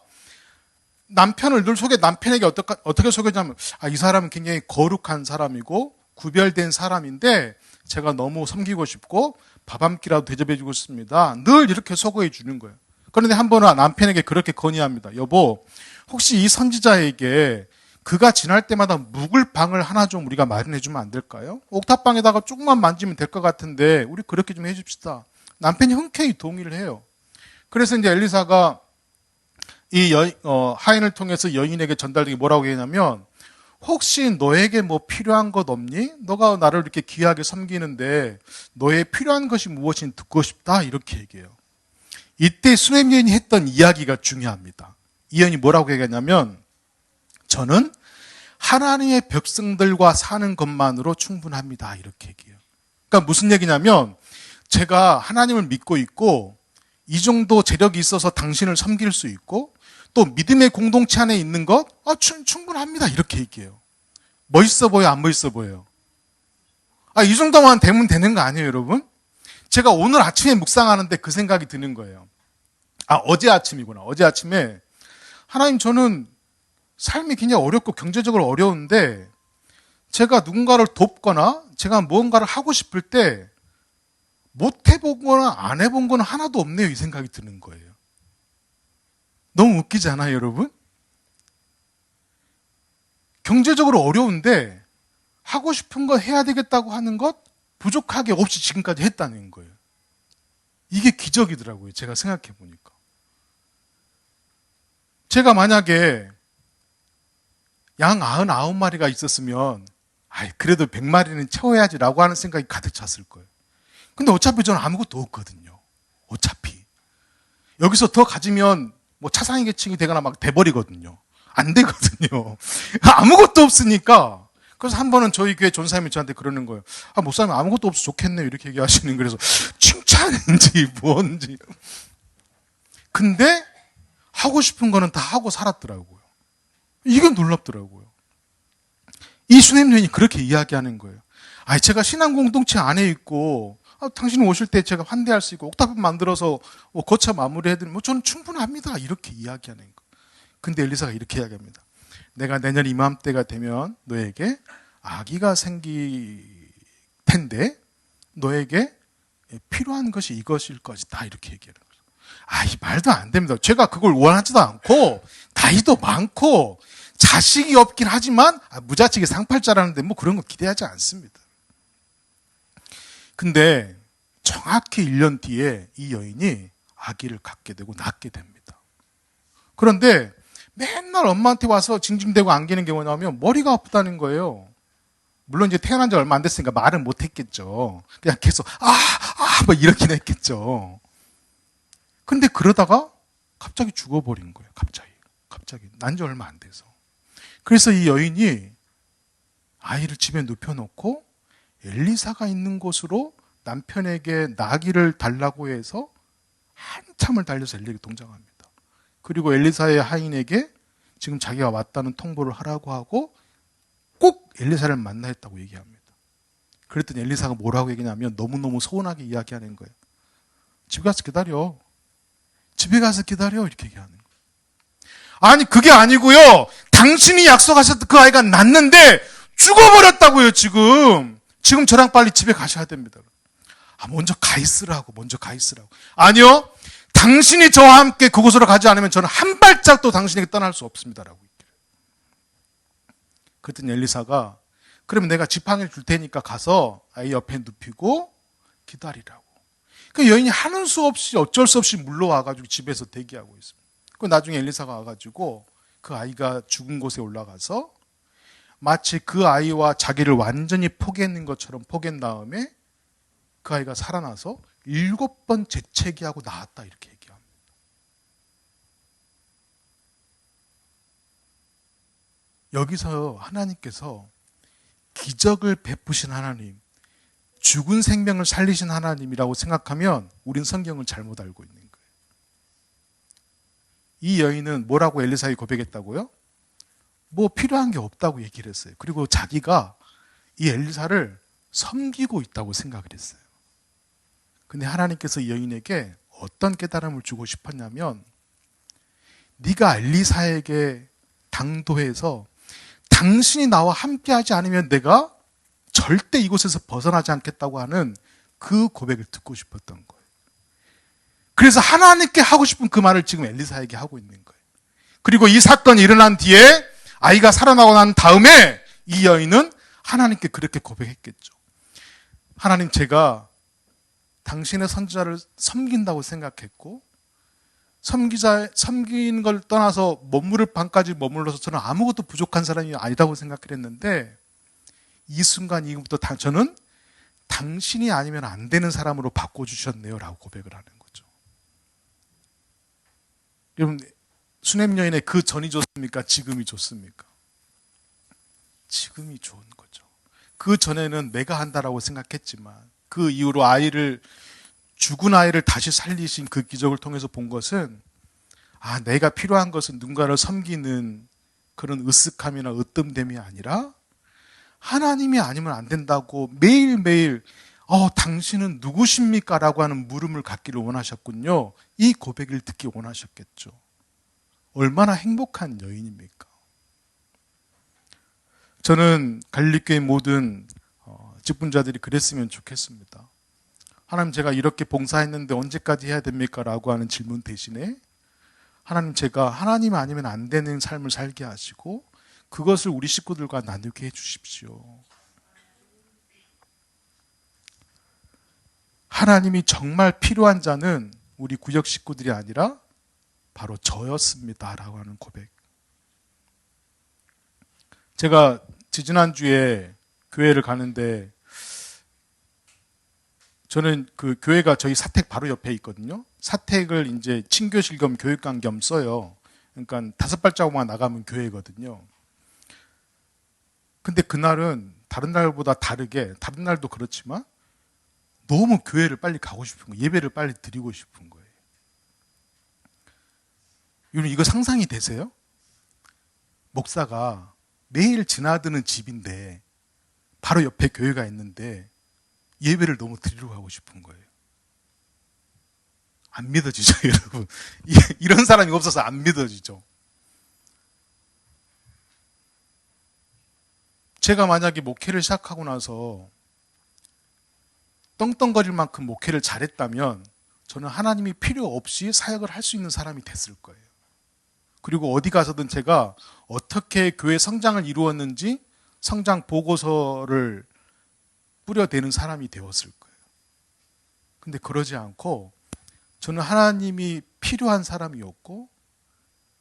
Speaker 1: 남편을 늘 남편에게 어떻게 소개하냐면, 이 사람은 굉장히 거룩한 사람이고 구별된 사람인데 제가 너무 섬기고 싶고 밥 한 끼라도 대접해 주고 싶습니다. 늘 이렇게 소개해 주는 거예요. 그런데 한 번은 남편에게 그렇게 건의합니다. 여보, 혹시 이 선지자에게 그가 지날 때마다 묵을 방을 하나 좀 우리가 마련해 주면 안 될까요? 옥탑방에다가 조금만 만지면 될 것 같은데 우리 그렇게 좀 해줍시다. 남편이 흔쾌히 동의를 해요. 그래서 이제 엘리사가 이 하인을 통해서 여인에게 전달되게 뭐라고 얘기하냐면, 혹시 너에게 뭐 필요한 것 없니? 너가 나를 이렇게 귀하게 섬기는데 너의 필요한 것이 무엇인지 듣고 싶다, 이렇게 얘기해요. 이때 수넴 여인이 했던 이야기가 중요합니다. 이 여인이 뭐라고 얘기하냐면, 저는 하나님의 백성들과 사는 것만으로 충분합니다, 이렇게 얘기해요. 그러니까 무슨 얘기냐면, 제가 하나님을 믿고 있고 이 정도 재력이 있어서 당신을 섬길 수 있고 또 믿음의 공동체 안에 있는 것 충분합니다, 이렇게 얘기해요. 멋있어 보여, 안 멋있어 보여요? 이 정도만 되면 되는 거 아니에요, 여러분? 제가 오늘 아침에 묵상하는데 그 생각이 드는 거예요. 어제 아침이구나. 어제 아침에, 하나님, 저는 삶이 굉장히 어렵고 경제적으로 어려운데 제가 누군가를 돕거나 제가 무언가를 하고 싶을 때 못 해본 거나 안 해본 거는 하나도 없네요, 이 생각이 드는 거예요. 너무 웃기지 않아요, 여러분? 경제적으로 어려운데 하고 싶은 거 해야 되겠다고 하는 것 부족하게 없이 지금까지 했다는 거예요. 이게 기적이더라고요, 제가 생각해 보니까. 제가 만약에 양 99마리가 있었으면 그래도 100마리는 채워야지라고 하는 생각이 가득 찼을 거예요. 근데 어차피 저는 아무것도 없거든요. 어차피. 여기서 더 가지면 뭐 차상위 계층이 되거나 막 돼버리거든요. 안 되거든요. 아무것도 없으니까. 그래서 한 번은 저희 교회 전사님이 저한테 그러는 거예요. 목사님 아무것도 없어 좋겠네요, 이렇게 얘기하시는. 그래서 칭찬인지 뭔지. 근데 하고 싶은 거는 다 하고 살았더라고요. 이게 놀랍더라고요. 이 수넴 여인이 그렇게 이야기하는 거예요. 제가 신앙 공동체 안에 있고 당신 오실 때 제가 환대할 수 있고 옥탑을 만들어서 거쳐 마무리해드리면 저는 충분합니다, 이렇게 이야기하는 거예요. 근데 엘리사가 이렇게 이야기합니다. 내가 내년 이맘때가 되면 너에게 아기가 생길 텐데 너에게 필요한 것이 이것일 것이다, 이렇게 얘기하는 거죠. 이 말도 안 됩니다. 제가 그걸 원하지도 않고 나이도 많고 자식이 없긴 하지만 무자식이 상팔자라는데 뭐 그런 거 기대하지 않습니다. 근데 정확히 1년 뒤에 이 여인이 아기를 갖게 되고 낳게 됩니다. 그런데 맨날 엄마한테 와서 징징대고 안기는 게 뭐냐면 머리가 아프다는 거예요. 물론 이제 태어난 지 얼마 안 됐으니까 말은 못 했겠죠. 그냥 계속 뭐 이렇긴 했겠죠. 근데 그러다가 갑자기 죽어버린 거예요. 갑자기 난 지 얼마 안 돼서. 그래서 이 여인이 아이를 집에 눕혀놓고 엘리사가 있는 곳으로 남편에게 나귀를 달라고 해서 한참을 달려서 엘리에게 동장합니다. 그리고 엘리사의 하인에게 지금 자기가 왔다는 통보를 하라고 하고 꼭 엘리사를 만나 했다고 얘기합니다. 그랬더니 엘리사가 뭐라고 얘기냐면 너무너무 서운하게 이야기하는 거예요. 집에 가서 기다려. 이렇게 얘기하는 거예요. 그게 아니고요. 당신이 약속하셨던 그 아이가 낳는데 죽어버렸다고요, 지금. 지금 저랑 빨리 집에 가셔야 됩니다. 먼저 가 있으라고. 아니요. 당신이 저와 함께 그곳으로 가지 않으면 저는 한 발짝도 당신에게 떠날 수 없습니다라고. 그랬더니 엘리사가 그러면 내가 지팡이를 줄 테니까 가서 아이 옆에 눕히고 기다리라고. 그 여인이 하는 수 없이 어쩔 수 없이 물러와가지고 집에서 대기하고 있습니다. 그 나중에 엘리사가 와가지고 그 아이가 죽은 곳에 올라가서 마치 그 아이와 자기를 완전히 포기했는 것처럼 포기한 다음에 그 아이가 살아나서 7번 재채기하고 나왔다, 이렇게 얘기합니다. 여기서 하나님께서 기적을 베푸신 하나님, 죽은 생명을 살리신 하나님이라고 생각하면 우린 성경을 잘못 알고 있는 거예요. 이 여인은 뭐라고 엘리사에게 고백했다고요? 뭐 필요한 게 없다고 얘기를 했어요. 그리고 자기가 이 엘리사를 섬기고 있다고 생각을 했어요. 근데 하나님께서 이 여인에게 어떤 깨달음을 주고 싶었냐면, 네가 엘리사에게 당도해서 당신이 나와 함께하지 않으면 내가 절대 이곳에서 벗어나지 않겠다고 하는 그 고백을 듣고 싶었던 거예요. 그래서 하나님께 하고 싶은 그 말을 지금 엘리사에게 하고 있는 거예요. 그리고 이 사건이 일어난 뒤에 아이가 살아나고 난 다음에 이 여인은 하나님께 그렇게 고백했겠죠. 하나님, 제가 당신의 선지자를 섬긴다고 생각했고, 섬긴 걸 떠나서 머무를 방까지 머물러서 저는 아무것도 부족한 사람이 아니다고 생각을 했는데, 이 순간 이후부터 저는 당신이 아니면 안 되는 사람으로 바꿔주셨네요 라고 고백을 하는 거죠. 여러분, 수냄 여인의 그 전이 좋습니까? 지금이 좋습니까? 지금이 좋은 거죠. 그 전에는 내가 한다라고 생각했지만, 그 이후로 죽은 아이를 다시 살리신 그 기적을 통해서 본 것은, 내가 필요한 것은 누군가를 섬기는 그런 으쓱함이나 으뜸됨이 아니라 하나님이 아니면 안 된다고 매일매일 당신은 누구십니까? 라고 하는 물음을 갖기를 원하셨군요. 이 고백을 듣기 원하셨겠죠. 얼마나 행복한 여인입니까? 저는 갈릴교회 모든 직분자들이 그랬으면 좋겠습니다. 하나님, 제가 이렇게 봉사했는데 언제까지 해야 됩니까? 라고 하는 질문 대신에, 하나님, 제가 하나님 아니면 안 되는 삶을 살게 하시고 그것을 우리 식구들과 나누게 해 주십시오. 하나님이 정말 필요한 자는 우리 구역 식구들이 아니라 바로 저였습니다 라고 하는 고백. 제가 지지난주에 교회를 가는데, 저는 그 교회가 저희 사택 바로 옆에 있거든요. 사택을 이제 친교실 겸 교육관 겸 써요. 그러니까 5발자국만 나가면 교회거든요. 근데 그날은 다른 날보다 다르게, 다른 날도 그렇지만 너무 교회를 빨리 가고 싶은 거예요. 예배를 빨리 드리고 싶은 거예요. 여러분, 이거 상상이 되세요? 목사가 매일 지나드는 집인데 바로 옆에 교회가 있는데 예배를 너무 드리러 가고 싶은 거예요. 안 믿어지죠, 여러분? 이런 사람이 없어서 안 믿어지죠. 제가 만약에 목회를 시작하고 나서 떵떵거릴 만큼 목회를 잘했다면 저는 하나님이 필요 없이 사역을 할 수 있는 사람이 됐을 거예요. 그리고 어디 가서든 제가 어떻게 교회 성장을 이루었는지 성장 보고서를 뿌려대는 사람이 되었을 거예요. 근데 그러지 않고 저는 하나님이 필요한 사람이었고,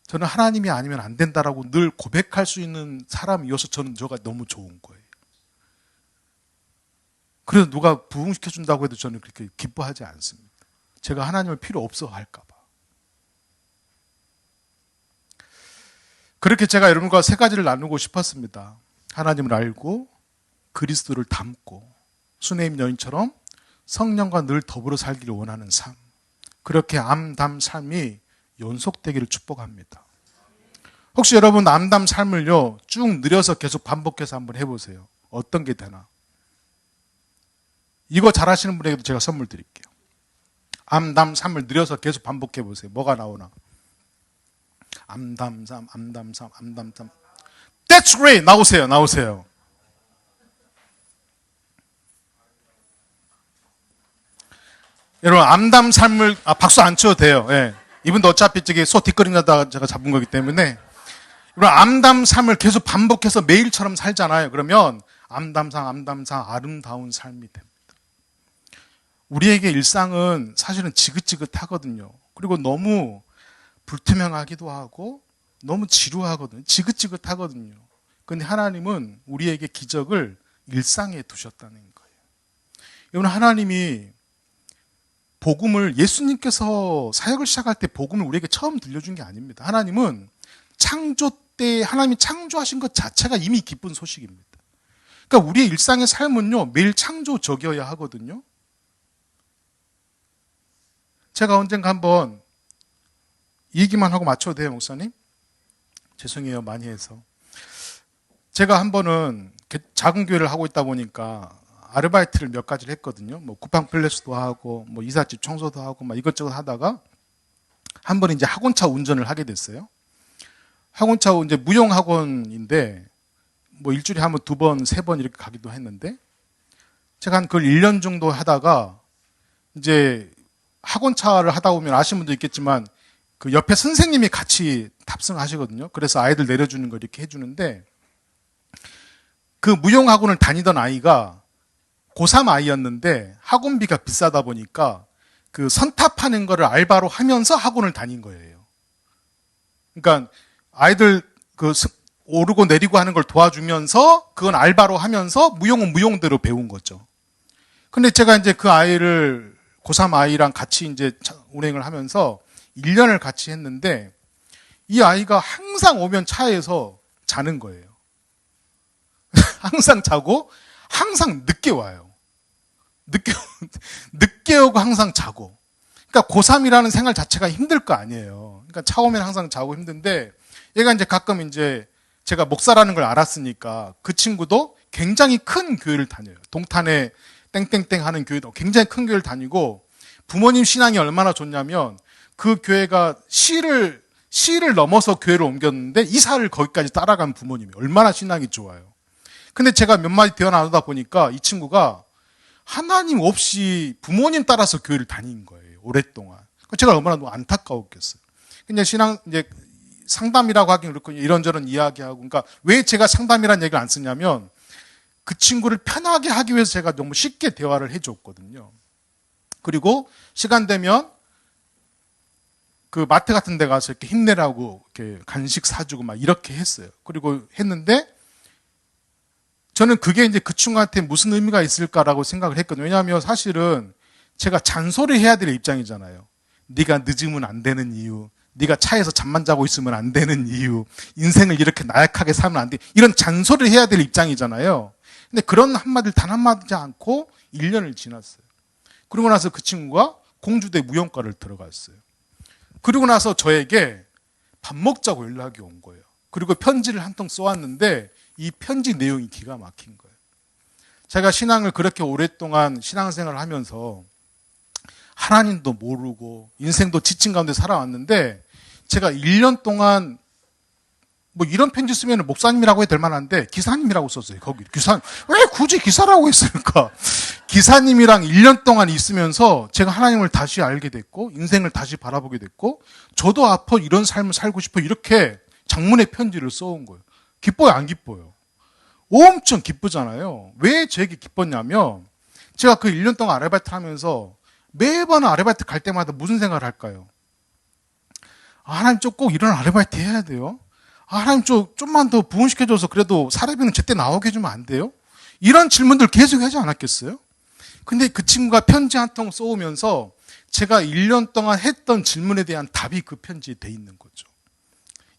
Speaker 1: 저는 하나님이 아니면 안 된다라고 늘 고백할 수 있는 사람이어서 저가 너무 좋은 거예요. 그래서 누가 부흥시켜준다고 해도 저는 그렇게 기뻐하지 않습니다. 제가 하나님을 필요 없어 할까 봐. 그렇게 제가 여러분과 3가지를 나누고 싶었습니다. 하나님을 알고, 그리스도를 닮고, 수네임 여인처럼 성령과 늘 더불어 살기를 원하는 삶. 그렇게 암담 삶이 연속되기를 축복합니다. 혹시 여러분 암담 삶을요 쭉 늘려서 계속 반복해서 한번 해보세요. 어떤 게 되나? 이거 잘하시는 분에게도 제가 선물 드릴게요. 암담 삶을 늘려서 계속 반복해보세요. 뭐가 나오나? 암담 삶, 암담 삶, 암담 삶. That's great! 나오세요. 여러분, 암담 삶을, 박수 안 쳐도 돼요. 예. 이분도 어차피 소 뒷걸음하다가 제가 잡은 거기 때문에. 여러분, 암담 삶을 계속 반복해서 매일처럼 살잖아요. 그러면 암담상, 아름다운 삶이 됩니다. 우리에게 일상은 사실은 지긋지긋하거든요. 그리고 너무 불투명하기도 하고, 너무 지루하거든요. 지긋지긋하거든요. 그런데 하나님은 우리에게 기적을 일상에 두셨다는 거예요. 여러분, 하나님이 복음을, 예수님께서 사역을 시작할 때 복음을 우리에게 처음 들려준 게 아닙니다. 하나님은 창조 때 하나님이 창조하신 것 자체가 이미 기쁜 소식입니다. 그러니까 우리의 일상의 삶은요, 매일 창조적이어야 하거든요. 제가 언젠가 한번 이 얘기만 하고 맞춰도 돼요, 목사님? 죄송해요, 많이 해서. 제가 한 번은 작은 교회를 하고 있다 보니까 아르바이트를 몇 가지를 했거든요. 뭐 쿠팡 플래스도 하고, 뭐 이삿집 청소도 하고, 막 이것저것 하다가 한 번 이제 학원차 운전을 하게 됐어요. 학원차 이제 무용 학원인데 뭐 일주일에 한 번, 두 번, 세 번 이렇게 가기도 했는데 제가 한 그걸 1년 정도 하다가 이제 학원차를 하다 보면 아시는 분도 있겠지만 그 옆에 선생님이 같이 탑승하시거든요. 그래서 아이들 내려주는 거 이렇게 해주는데 그 무용 학원을 다니던 아이가 고3 아이였는데 학원비가 비싸다 보니까 그 선탑하는 거를 알바로 하면서 학원을 다닌 거예요. 그러니까 아이들 그 오르고 내리고 하는 걸 도와주면서 그건 알바로 하면서 무용은 무용대로 배운 거죠. 근데 제가 이제 그 아이를 고3 아이랑 같이 이제 운행을 하면서 1년을 같이 했는데 이 아이가 항상 오면 차에서 자는 거예요. 항상 자고 항상 늦게 와요. 늦게 오고 항상 자고. 그러니까 고3이라는 생활 자체가 힘들 거 아니에요. 그러니까 차 오면 항상 자고 힘든데 얘가 이제 가끔 이제 제가 목사라는 걸 알았으니까 그 친구도 굉장히 큰 교회를 다녀요. 동탄에 땡땡땡 하는 교회도 굉장히 큰 교회를 다니고 부모님 신앙이 얼마나 좋냐면 그 교회가 시를 넘어서 교회를 옮겼는데 이사를 거기까지 따라간 부모님이 얼마나 신앙이 좋아요. 근데 제가 몇 마디 대화 나누다 보니까 이 친구가 하나님 없이 부모님 따라서 교회를 다닌 거예요. 오랫동안. 제가 얼마나 안타까웠겠어요. 근데 신앙, 이제 상담이라고 하긴 그렇고 이런저런 이야기하고, 그러니까 왜 제가 상담이라는 얘기를 안 쓰냐면 그 친구를 편하게 하기 위해서 제가 너무 쉽게 대화를 해줬거든요. 그리고 시간 되면 그 마트 같은 데 가서 이렇게 힘내라고 이렇게 간식 사주고 막 이렇게 했어요. 그리고 했는데 저는 그게 이제 그 친구한테 무슨 의미가 있을까라고 생각을 했거든요. 왜냐하면 사실은 제가 잔소리 해야 될 입장이잖아요. 네가 늦으면 안 되는 이유, 네가 차에서 잠만 자고 있으면 안 되는 이유, 인생을 이렇게 나약하게 살면 안 돼. 이런 잔소리를 해야 될 입장이잖아요. 근데 그런 한마디를 단 한마디 않고 1년을 지났어요. 그러고 나서 그 친구가 공주대 무용과를 들어갔어요. 그리고 나서 저에게 밥 먹자고 연락이 온 거예요. 그리고 편지를 한 통 써왔는데 이 편지 내용이 기가 막힌 거예요. 제가 신앙을 그렇게 오랫동안 신앙생활을 하면서 하나님도 모르고 인생도 지친 가운데 살아왔는데 제가 1년 동안 뭐 이런 편지 쓰면 목사님이라고 해도 될 만한데 기사님이라고 썼어요. 거기 기사님. 왜 굳이 기사라고 했을까? 기사님이랑 1년 동안 있으면서 제가 하나님을 다시 알게 됐고 인생을 다시 바라보게 됐고 저도 앞으로 이런 삶을 살고 싶어 이렇게 장문의 편지를 써온 거예요. 기뻐요, 안 기뻐요? 엄청 기쁘잖아요. 왜 제게 기뻤냐면 제가 그 1년 동안 아르바이트 하면서 매번 아르바이트 갈 때마다 무슨 생각을 할까요? 하나님 꼭 이런 아르바이트 해야 돼요? 하나님 좀만 더 부흥시켜줘서 그래도 사례비는 제때 나오게 해주면 안 돼요? 이런 질문들 계속 하지 않았겠어요? 근데 그 친구가 편지 한 통 써오면서 제가 1년 동안 했던 질문에 대한 답이 그 편지에 돼 있는 거죠.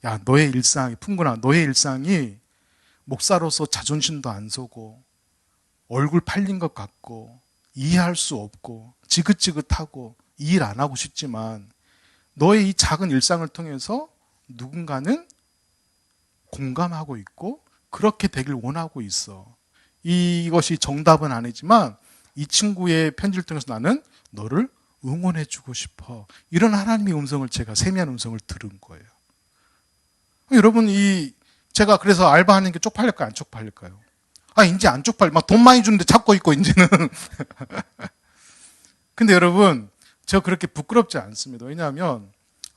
Speaker 1: 야, 너의 일상이, 풍근아, 너의 일상이 목사로서 자존심도 안 서고 얼굴 팔린 것 같고 이해할 수 없고 지긋지긋하고 이 일 안 하고 싶지만 너의 이 작은 일상을 통해서 누군가는 공감하고 있고 그렇게 되길 원하고 있어. 이것이 정답은 아니지만 이 친구의 편지를 통해서 나는 너를 응원해주고 싶어. 이런 하나님의 음성을 제가 세미한 음성을 들은 거예요. 여러분 제가 그래서 알바하는 게 쪽팔릴까요? 안 쪽팔릴까요? 이제 안 쪽팔려. 막 돈 많이 주는데 잡고 있고 이제는. 근데 여러분 저 그렇게 부끄럽지 않습니다. 왜냐하면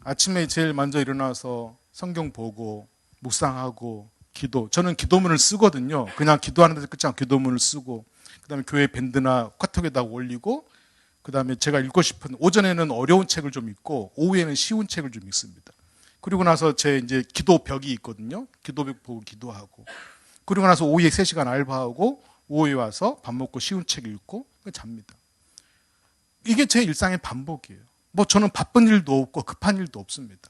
Speaker 1: 아침에 제일 먼저 일어나서 성경 보고 묵상하고 기도. 저는 기도문을 쓰거든요. 그냥 기도하는 데서 끝이 아니고 기도문을 쓰고 그다음에 교회 밴드나 카톡에다가 올리고 그다음에 제가 읽고 싶은 오전에는 어려운 책을 좀 읽고 오후에는 쉬운 책을 좀 읽습니다. 그리고 나서 제 이제 기도벽이 있거든요. 기도벽 보고 기도하고 그리고 나서 오후에 3시간 알바하고 오후에 와서 밥 먹고 쉬운 책 읽고 잡니다. 이게 제 일상의 반복이에요. 뭐 저는 바쁜 일도 없고 급한 일도 없습니다.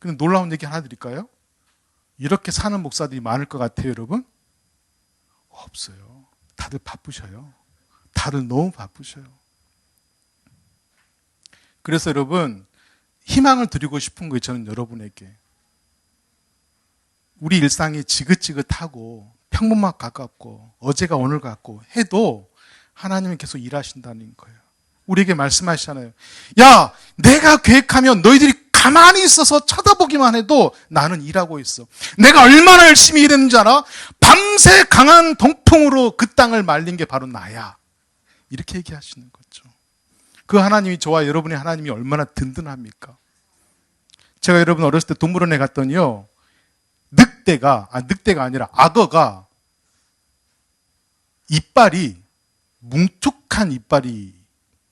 Speaker 1: 근데 놀라운 얘기 하나 드릴까요? 이렇게 사는 목사들이 많을 것 같아요, 여러분? 없어요. 다들 바쁘셔요. 다들 너무 바쁘셔요. 그래서 여러분, 희망을 드리고 싶은 거예요, 저는 여러분에게. 우리 일상이 지긋지긋하고 평범만 가깝고 어제가 오늘 같고 해도 하나님은 계속 일하신다는 거예요. 우리에게 말씀하시잖아요. 야, 내가 계획하면 너희들이 가만히 있어서 쳐다보기만 해도 나는 일하고 있어. 내가 얼마나 열심히 일했는지 알아? 밤새 강한 동풍으로 그 땅을 말린 게 바로 나야. 이렇게 얘기하시는 거죠. 그 하나님이, 저와 여러분의 하나님이 얼마나 든든합니까? 제가 여러분 어렸을 때 동물원에 갔더니요, 늑대가 아니라 악어가 이빨이, 뭉툭한 이빨이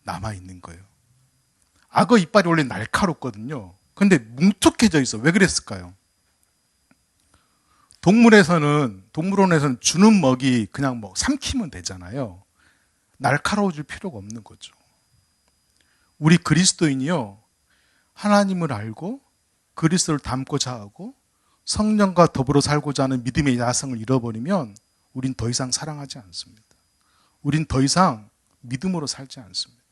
Speaker 1: 남아있는 거예요. 악어 이빨이 원래 날카롭거든요. 근데 뭉툭해져 있어. 왜 그랬을까요? 동물원에서는 주는 먹이 그냥 뭐 삼키면 되잖아요. 날카로워질 필요가 없는 거죠. 우리 그리스도인이요, 하나님을 알고 그리스도를 닮고자 하고 성령과 더불어 살고자 하는 믿음의 야성을 잃어버리면 우린 더 이상 사랑하지 않습니다. 우린 더 이상 믿음으로 살지 않습니다.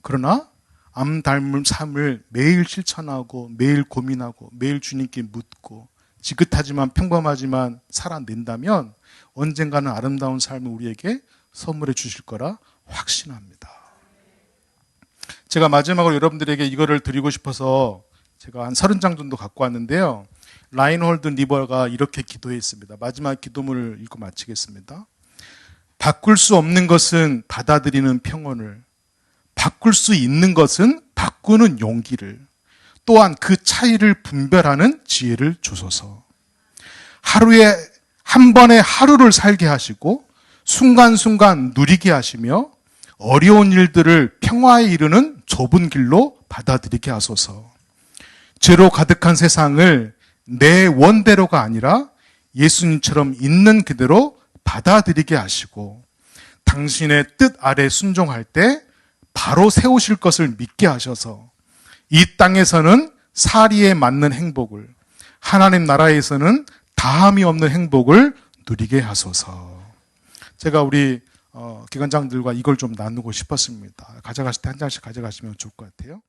Speaker 1: 그러나 암 닮은 삶을 매일 실천하고 매일 고민하고 매일 주님께 묻고 지긋하지만 평범하지만 살아낸다면 언젠가는 아름다운 삶을 우리에게 선물해 주실 거라 확신합니다. 제가 마지막으로 여러분들에게 이거를 드리고 싶어서 제가 한 30장 정도 갖고 왔는데요. 라인홀드 리버가 이렇게 기도했습니다. 마지막 기도문을 읽고 마치겠습니다. 바꿀 수 없는 것은 받아들이는 평온을, 바꿀 수 있는 것은 바꾸는 용기를, 또한 그 차이를 분별하는 지혜를 주소서. 하루에 한 번의 하루를 살게 하시고 순간순간 누리게 하시며 어려운 일들을 평화에 이르는 좁은 길로 받아들이게 하소서. 죄로 가득한 세상을 내 원대로가 아니라 예수님처럼 있는 그대로 받아들이게 하시고 당신의 뜻 아래 순종할 때 바로 세우실 것을 믿게 하셔서 이 땅에서는 사리에 맞는 행복을, 하나님 나라에서는 다함이 없는 행복을 누리게 하소서. 제가 우리 기관장들과 이걸 좀 나누고 싶었습니다. 가져가실 때 한 장씩 가져가시면 좋을 것 같아요.